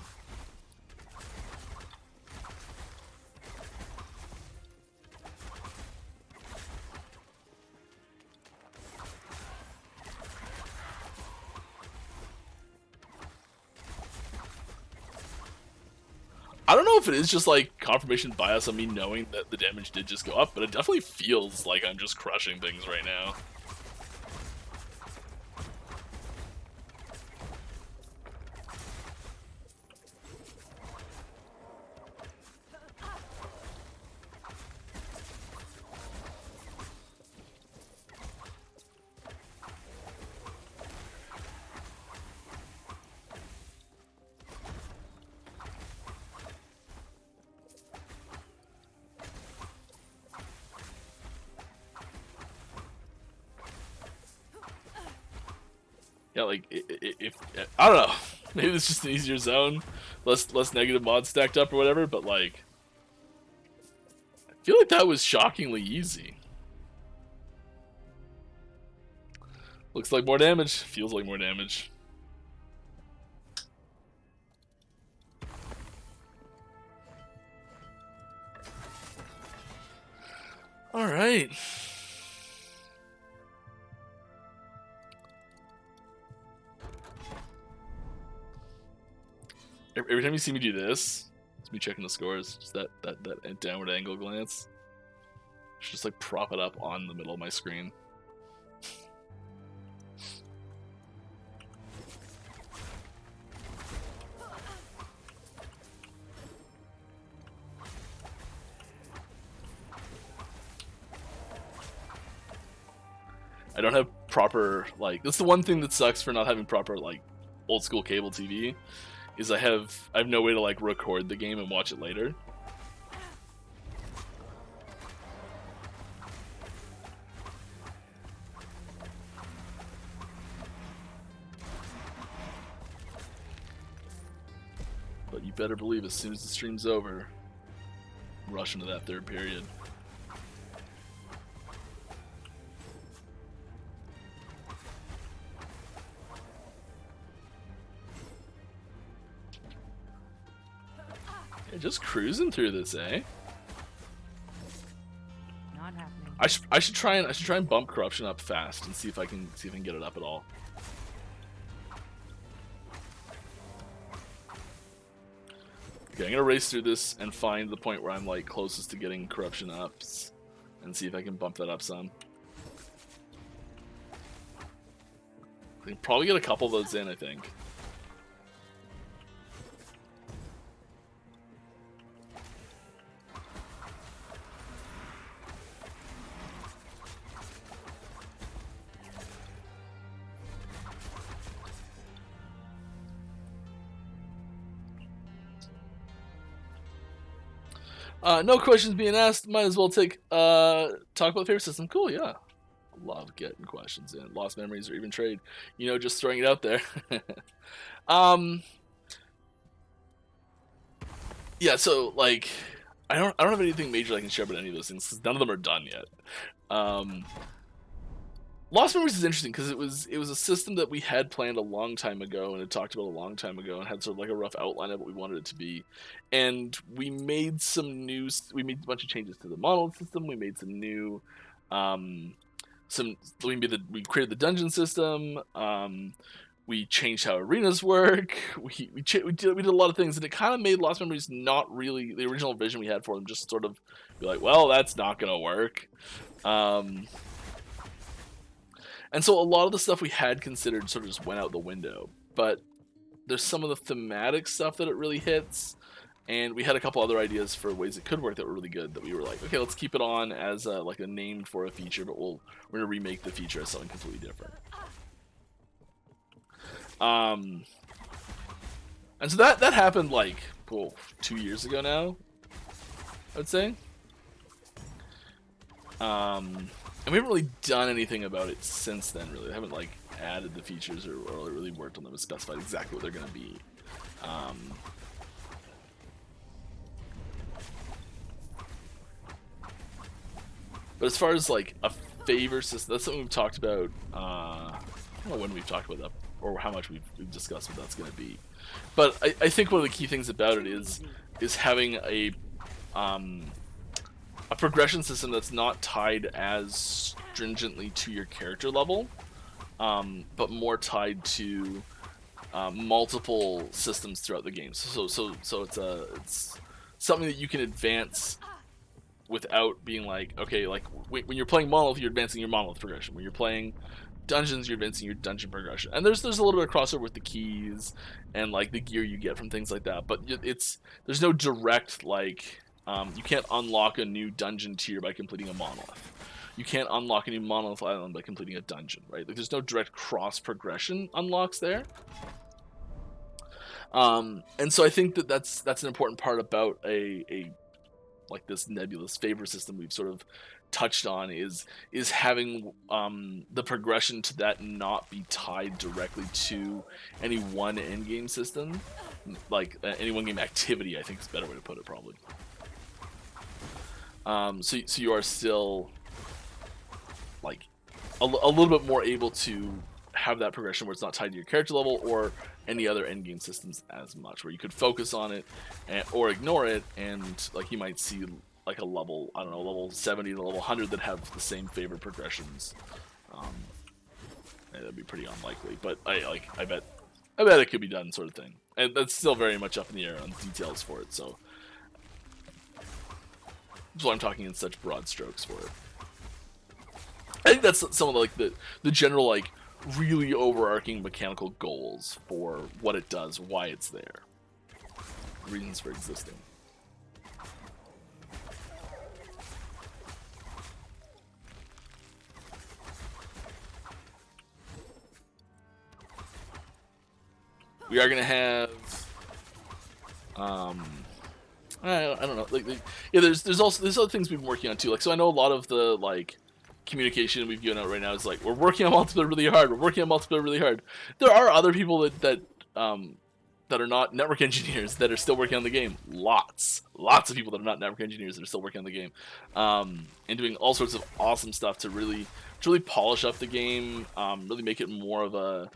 Speaker 1: I don't know if it is just like confirmation bias on me knowing that the damage did just go up, but it definitely feels like I'm just crushing things right now. Yeah, like if I don't know, maybe it's just an easier zone, less negative mods stacked up or whatever. But like, I feel like that was shockingly easy. Looks like more damage. Feels like more damage. All right. Every time you see me do this, it's me checking the scores. Just that downward angle glance. Just like prop it up on the middle of my screen. I don't have proper, like, that's the one thing that sucks for not having proper, like, old school cable TV, is I have no way to, like, record the game and watch it later. But you better believe as soon as the stream's over, rush into that third period. Yeah, just cruising through this, eh?
Speaker 4: Not happening.
Speaker 1: I should try and bump corruption up fast and see if I can get it up at all. Okay, I'm gonna race through this and find the point where I'm like closest to getting corruption ups, and see if I can bump that up some. I can probably get a couple of those in, I think. No questions being asked. Might as well talk about the favorite system. Cool, yeah. Love getting questions in. Lost memories or even trade. You know, just throwing it out there. Yeah, so like I don't have anything major I can share about any of those things because none of them are done yet. Lost Memories is interesting because it was a system that we had planned a long time ago and had talked about a long time ago and had sort of like a rough outline of what we wanted it to be, and we made a bunch of changes to the monolith system. We made some new, we created the dungeon system. We changed how arenas work. We did a lot of things, and it kind of made Lost Memories not really the original vision we had for them. Just sort of be like, well, that's not gonna work. And so a lot of the stuff we had considered sort of just went out the window. But there's some of the thematic stuff that it really hits. And we had a couple other ideas for ways it could work that were really good that we were like, okay, let's keep it on as like a name for a feature, but we're going to remake the feature as something completely different. And so that happened like 2 years ago now, I would say. And we haven't really done anything about it since then, really. We haven't, like, added the features or really worked on them and specified exactly what they're going to be. But as far as, like, a favor system, that's something we've talked about. I don't know when we've talked about that or how much we've discussed what that's going to be. But I think one of the key things about it is having a progression system that's not tied as stringently to your character level, but more tied to multiple systems throughout the game. So it's something that you can advance without being like, okay, like when you're playing Monolith, you're advancing your Monolith progression. When you're playing Dungeons, you're advancing your dungeon progression. And there's a little bit of crossover with the keys and like the gear you get from things like that. But there's no direct like. You can't unlock a new dungeon tier by completing a monolith. You can't unlock a new monolith island by completing a dungeon, right? Like there's no direct cross progression unlocks there. And so I think that's an important part about a like this nebulous favor system we've sort of touched on is having the progression to that not be tied directly to any one endgame system, like any one game activity. I think is a better way to put it, probably. So you are still like a little bit more able to have that progression where it's not tied to your character level or any other endgame systems as much, where you could focus on it or ignore it, and like you might see like a level, I don't know, level 70 to level 100 that have the same favorite progressions. That'd be pretty unlikely, but I bet it could be done, sort of thing. And that's still very much up in the air on details for it. So that's why I'm talking in such broad strokes for it. I think that's some of the general like really overarching mechanical goals for what it does, why it's there, reasons for existing. We are gonna have, I don't know, yeah. There's other things we've been working on too. Like, so I know a lot of the like communication we've given out right now is like, we're working on multiplayer really hard. We're working on multiplayer really hard. There are other people that are not network engineers that are still working on the game. Lots of people that are not network engineers that are still working on the game, and doing all sorts of awesome stuff to really polish up the game, really make it more of a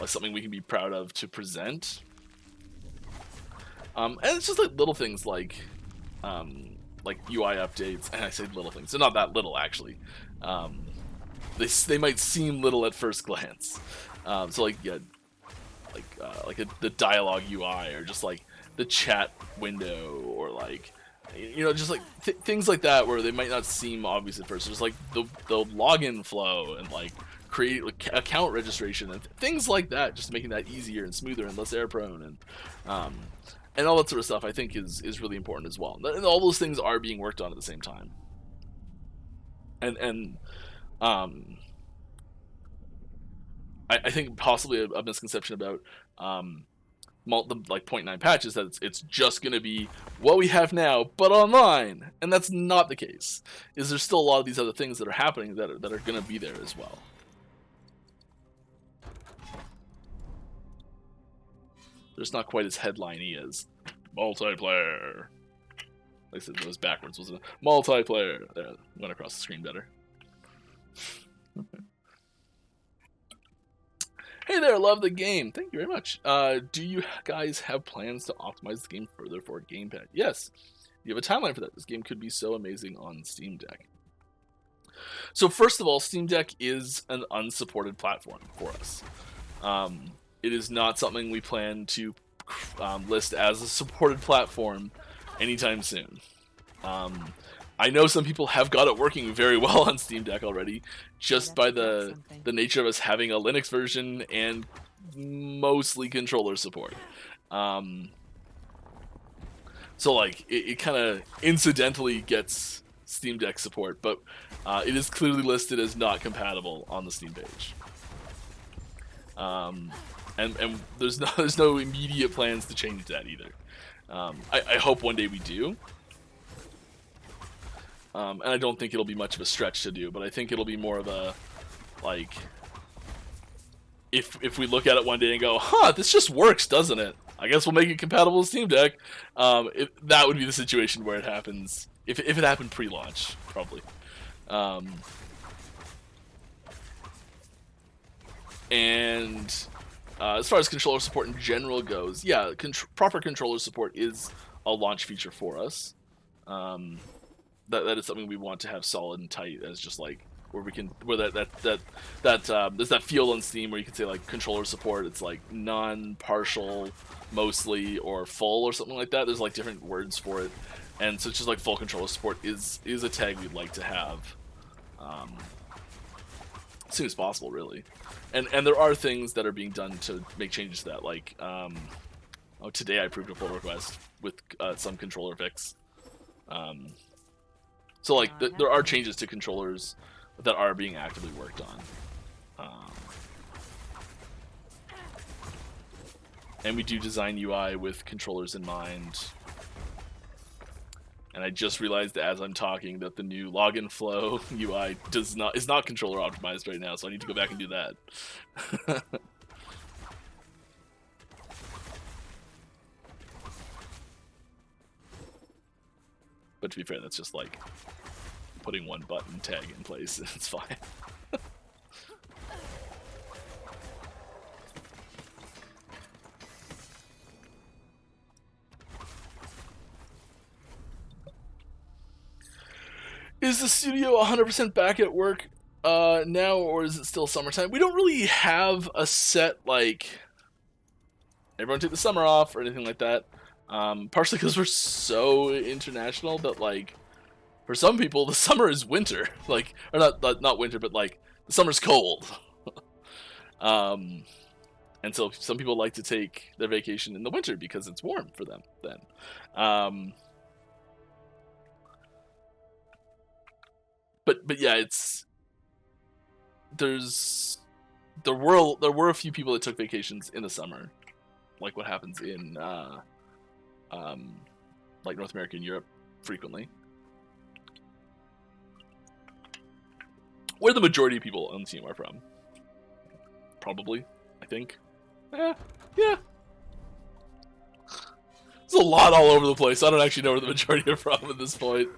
Speaker 1: something we can be proud of to present. And it's just like little things like UI updates, and I say little things, they're not that little actually. They might seem little at first glance. So like, yeah, the dialogue UI, or just like the chat window, or like, you know, just like things like that where they might not seem obvious at first. Just like the login flow, and like create like account registration and things like that, just making that easier and smoother and less error prone, and all that sort of stuff, I think is really important as well. And all those things are being worked on at the same time. And I think possibly a misconception about the like 0.9 patch is that it's just going to be what we have now, but online, and that's not the case. There's still a lot of these other things that are happening that are going to be there as well. There's not quite as headline-y as multiplayer. Like I said, it was backwards, wasn't it? Multiplayer. There, went across the screen better. Hey there, love the game. Thank you very much. Do you guys have plans to optimize the game further for a gamepad? Yes. You have a timeline for that. This game could be so amazing on Steam Deck. So first of all, Steam Deck is an unsupported platform for us. It is not something we plan to list as a supported platform anytime soon. I know some people have got it working very well on Steam Deck already, just by the nature of us having a Linux version and mostly controller support. So like it kind of incidentally gets Steam Deck support, but it is clearly listed as not compatible on the Steam page. And there's no immediate plans to change that either. I hope one day we do. And I don't think it'll be much of a stretch to do, but I think it'll be more of a, like, if we look at it one day and go, huh, this just works, doesn't it? I guess we'll make it compatible with Steam Deck. That would be the situation where it happens, if it happened pre-launch, probably. And as far as controller support in general goes, yeah, proper controller support is a launch feature for us. That is something we want to have solid and tight, as just like where there's that field on Steam where you can say like controller support, it's like non-partial, mostly, or full, or something like that. There's like different words for it, and so it's just like full controller support is a tag we'd like to have as soon as possible, really. And there are things that are being done to make changes to that, like today I approved a pull request with some controller fix. So like there are changes to controllers that are being actively worked on. And we do design UI with controllers in mind. And I just realized as I'm talking that the new login flow UI is not controller optimized right now, so I need to go back and do that. But to be fair, that's just like putting one button tag in place, and it's fine. Is the studio 100% back at work now, or is it still summertime? We don't really have a set, like, everyone take the summer off or anything like that. Partially because we're so international that, like, for some people, the summer is winter. Like, or not winter, but, like, the summer's cold. And so some people like to take their vacation in the winter because it's warm for them then. But yeah, there were a few people that took vacations in the summer, like what happens in like North America and Europe frequently, where the majority of people on the team are from. Probably, I think. Yeah. There's a lot all over the place. I don't actually know where the majority are from at this point.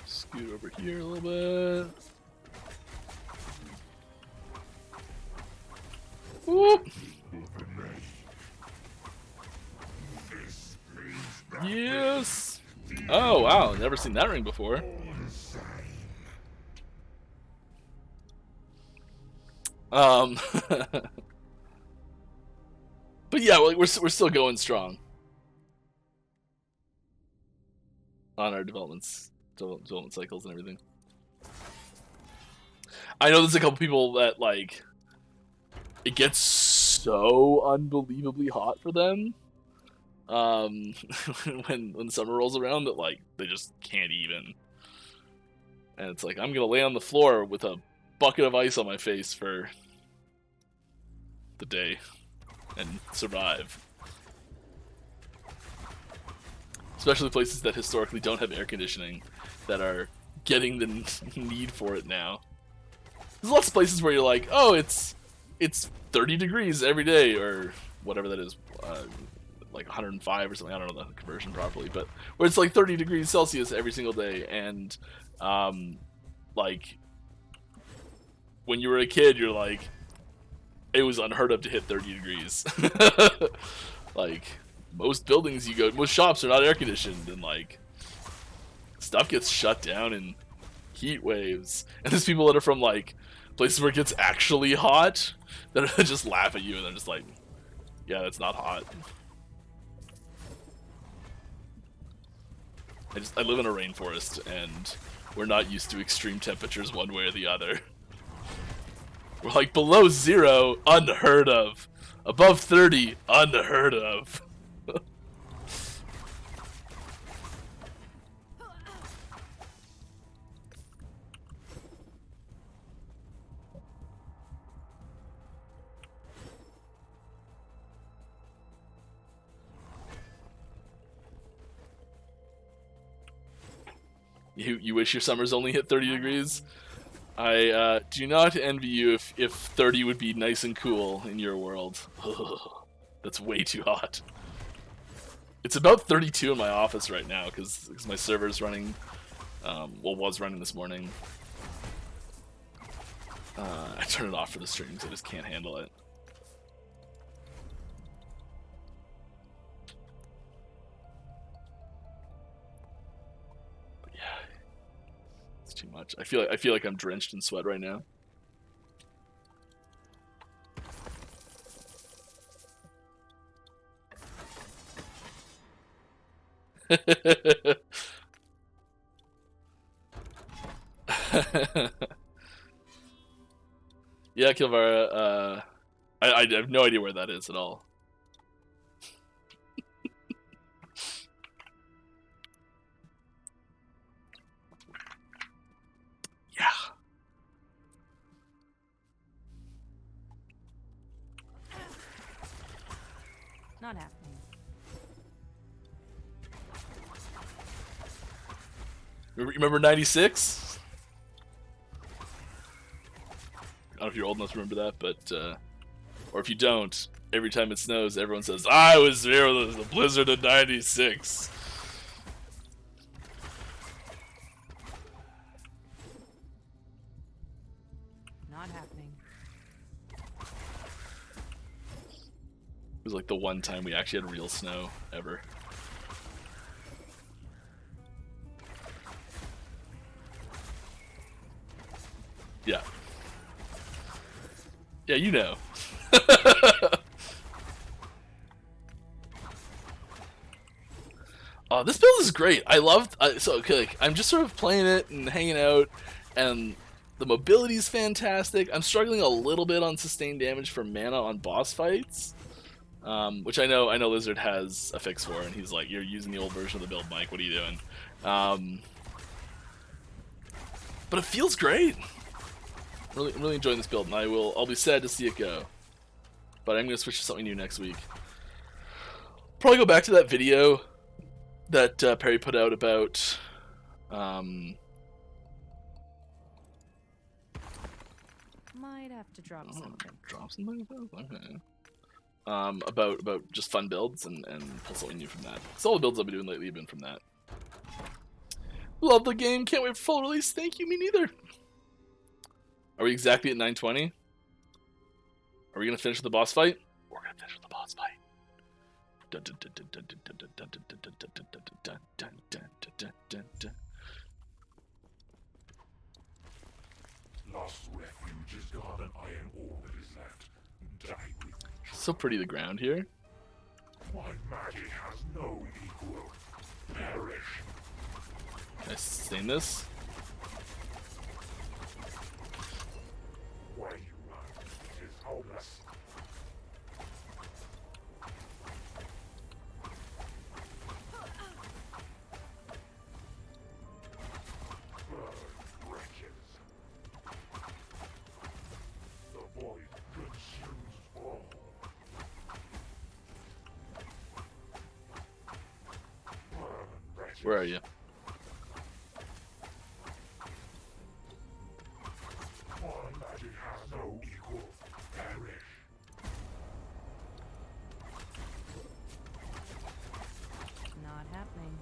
Speaker 1: Scoot over here a little bit. Whoop. Yes. Oh wow, never seen that ring before. But yeah, we're still going strong on our development cycles and everything. I know there's a couple people that, like, it gets so unbelievably hot for them when summer rolls around that, like, they just can't even. And it's like, I'm gonna lay on the floor with a bucket of ice on my face for the day and survive. Especially places that historically don't have air conditioning that are getting the need for it now. There's lots of places where you're like, oh, it's 30 degrees every day, or whatever that is, like 105 or something. I don't know the conversion properly, but where it's like 30 degrees Celsius every single day, and like when you were a kid, you're like, it was unheard of to hit 30 degrees. Like, most buildings you go, most shops are not air conditioned, and like stuff gets shut down in heat waves. And there's people that are from like places where it gets actually hot that just laugh at you, and they're just like, yeah, that's not hot. I live in a rainforest, and we're not used to extreme temperatures one way or the other. We're like, below 0, unheard of. Above 30, unheard of. You wish your summers only hit 30 degrees? I do not envy you if 30 would be nice and cool in your world. That's way too hot. It's about 32 in my office right now because my server's running, well, was running this morning. I turn it off for the stream because I just can't handle it. But yeah, it's too much. I feel like I'm drenched in sweat right now. Yeah, Kilvara, I have no idea where that is at all. Yeah.
Speaker 4: Not happening.
Speaker 1: Remember 96? I don't know if you're old enough to remember that, but or if you don't, every time it snows, everyone says, "I was there with the blizzard of '96."
Speaker 4: Not happening.
Speaker 1: It was like the one time we actually had real snow ever. Yeah. Yeah, you know. Oh, this build is great. I love. So okay, like, I'm just sort of playing it and hanging out, and the mobility is fantastic. I'm struggling a little bit on sustained damage for mana on boss fights, which I know Lizard has a fix for, and he's like, "You're using the old version of the build, Mike. What are you doing?" But it feels great. Really enjoying this build, and I'll be sad to see it go. But I'm gonna switch to something new next week. Probably go back to that video that Perry put out about
Speaker 4: Might have to drop something.
Speaker 1: drop something. Okay. About just fun builds and pull something new from that. So all the builds I've been doing lately have been from that. Love the game. Can't wait for full release. Thank you. Me neither. Are we exactly at 9:20? Are we gonna finish with the boss fight? We're gonna finish with the boss fight.
Speaker 3: Last refuge is gone, and iron ore that is left. Die with
Speaker 1: So pretty the ground here.
Speaker 3: my magic has no equal. Perish.
Speaker 1: Can I sustain this?
Speaker 3: Where you run, it is hopeless. Wretches. The void consumes all. Wretches.
Speaker 1: Where are you?
Speaker 3: My magic has no equal. Perish.
Speaker 4: Not happening.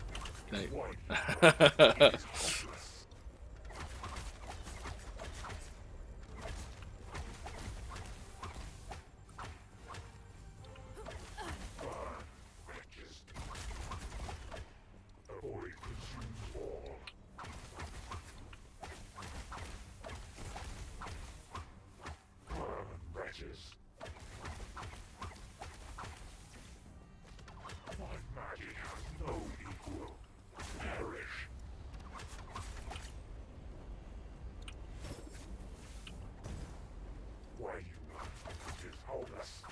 Speaker 1: Can
Speaker 3: Void
Speaker 1: I...
Speaker 3: is hopeless. Wretches. The void consumes all. Wretches. My magic has no equal. Perish. Where you run is hopeless.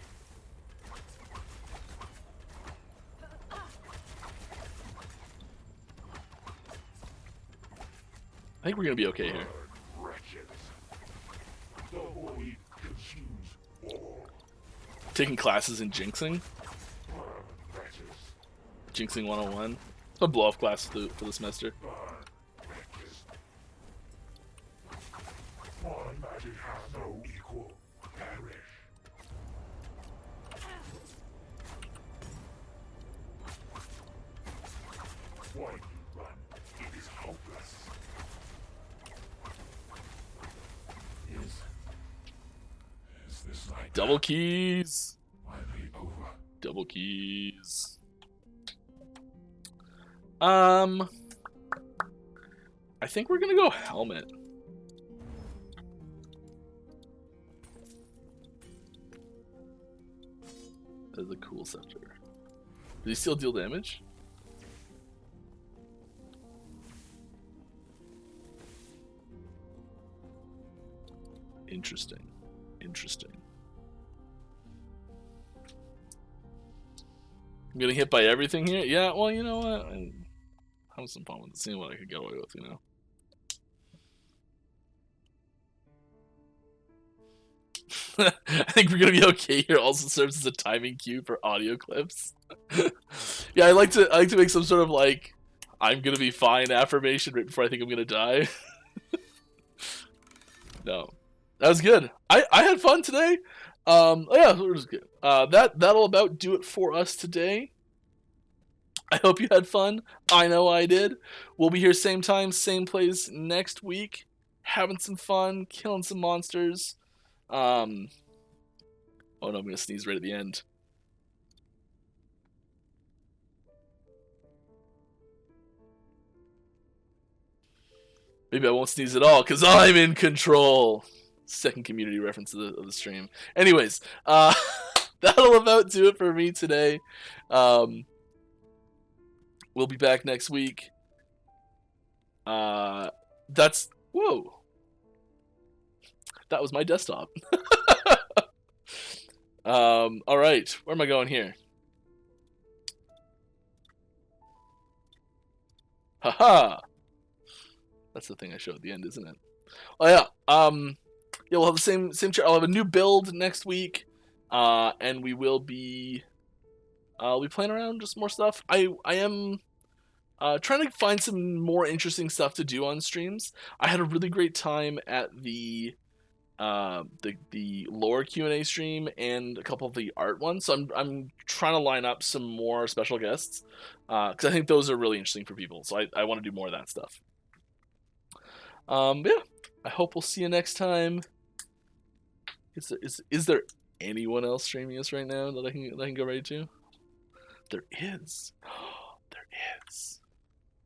Speaker 1: I think we're gonna be okay here.
Speaker 3: Wretches. The void consumes all.
Speaker 1: Taking classes in jinxing.
Speaker 3: Wretches.
Speaker 1: Jinxing 101. It's a blow-off class for the semester.
Speaker 3: Wretches. My magic has no equal. Perish. Why you run? It is hopeless. Is this like
Speaker 1: Double keys.
Speaker 3: finally over?
Speaker 1: Double keys. I think we're gonna go helmet. That's a cool scepter. Does he still deal damage? Interesting. Interesting. I'm getting hit by everything here? Yeah, well, you know what? I'm having some fun with it, seeing what I could get away with, you know? I think we're gonna be okay here. Also serves as a timing cue for audio clips. Yeah, I like to make some sort of like I'm gonna be fine affirmation right before I think I'm gonna die. No, that was good. I had fun today. Oh yeah, it was good. That'll about do it for us today. I hope you had fun. I know I did. We'll be here same time, same place next week, having some fun, killing some monsters. Oh no, I'm gonna sneeze right at the end. Maybe I won't sneeze at all because I'm in control. Second community reference of the stream. Anyways, that'll about do it for me today. We'll be back next week. That's whoa. That was my desktop. All right, where am I going here? Haha. That's the thing I show at the end, isn't it? Oh yeah. Yeah, we'll have the same chair. I'll have a new build next week, and we will be. I'll be playing around just more stuff. I am trying to find some more interesting stuff to do on streams. I had a really great time at the lore Q&A stream and a couple of the art ones. So I'm trying to line up some more special guests because I think those are really interesting for people. So I want to do more of that stuff. Yeah, I hope we'll see you next time. Is there anyone else streaming us right now that I can go right to? There is. There is.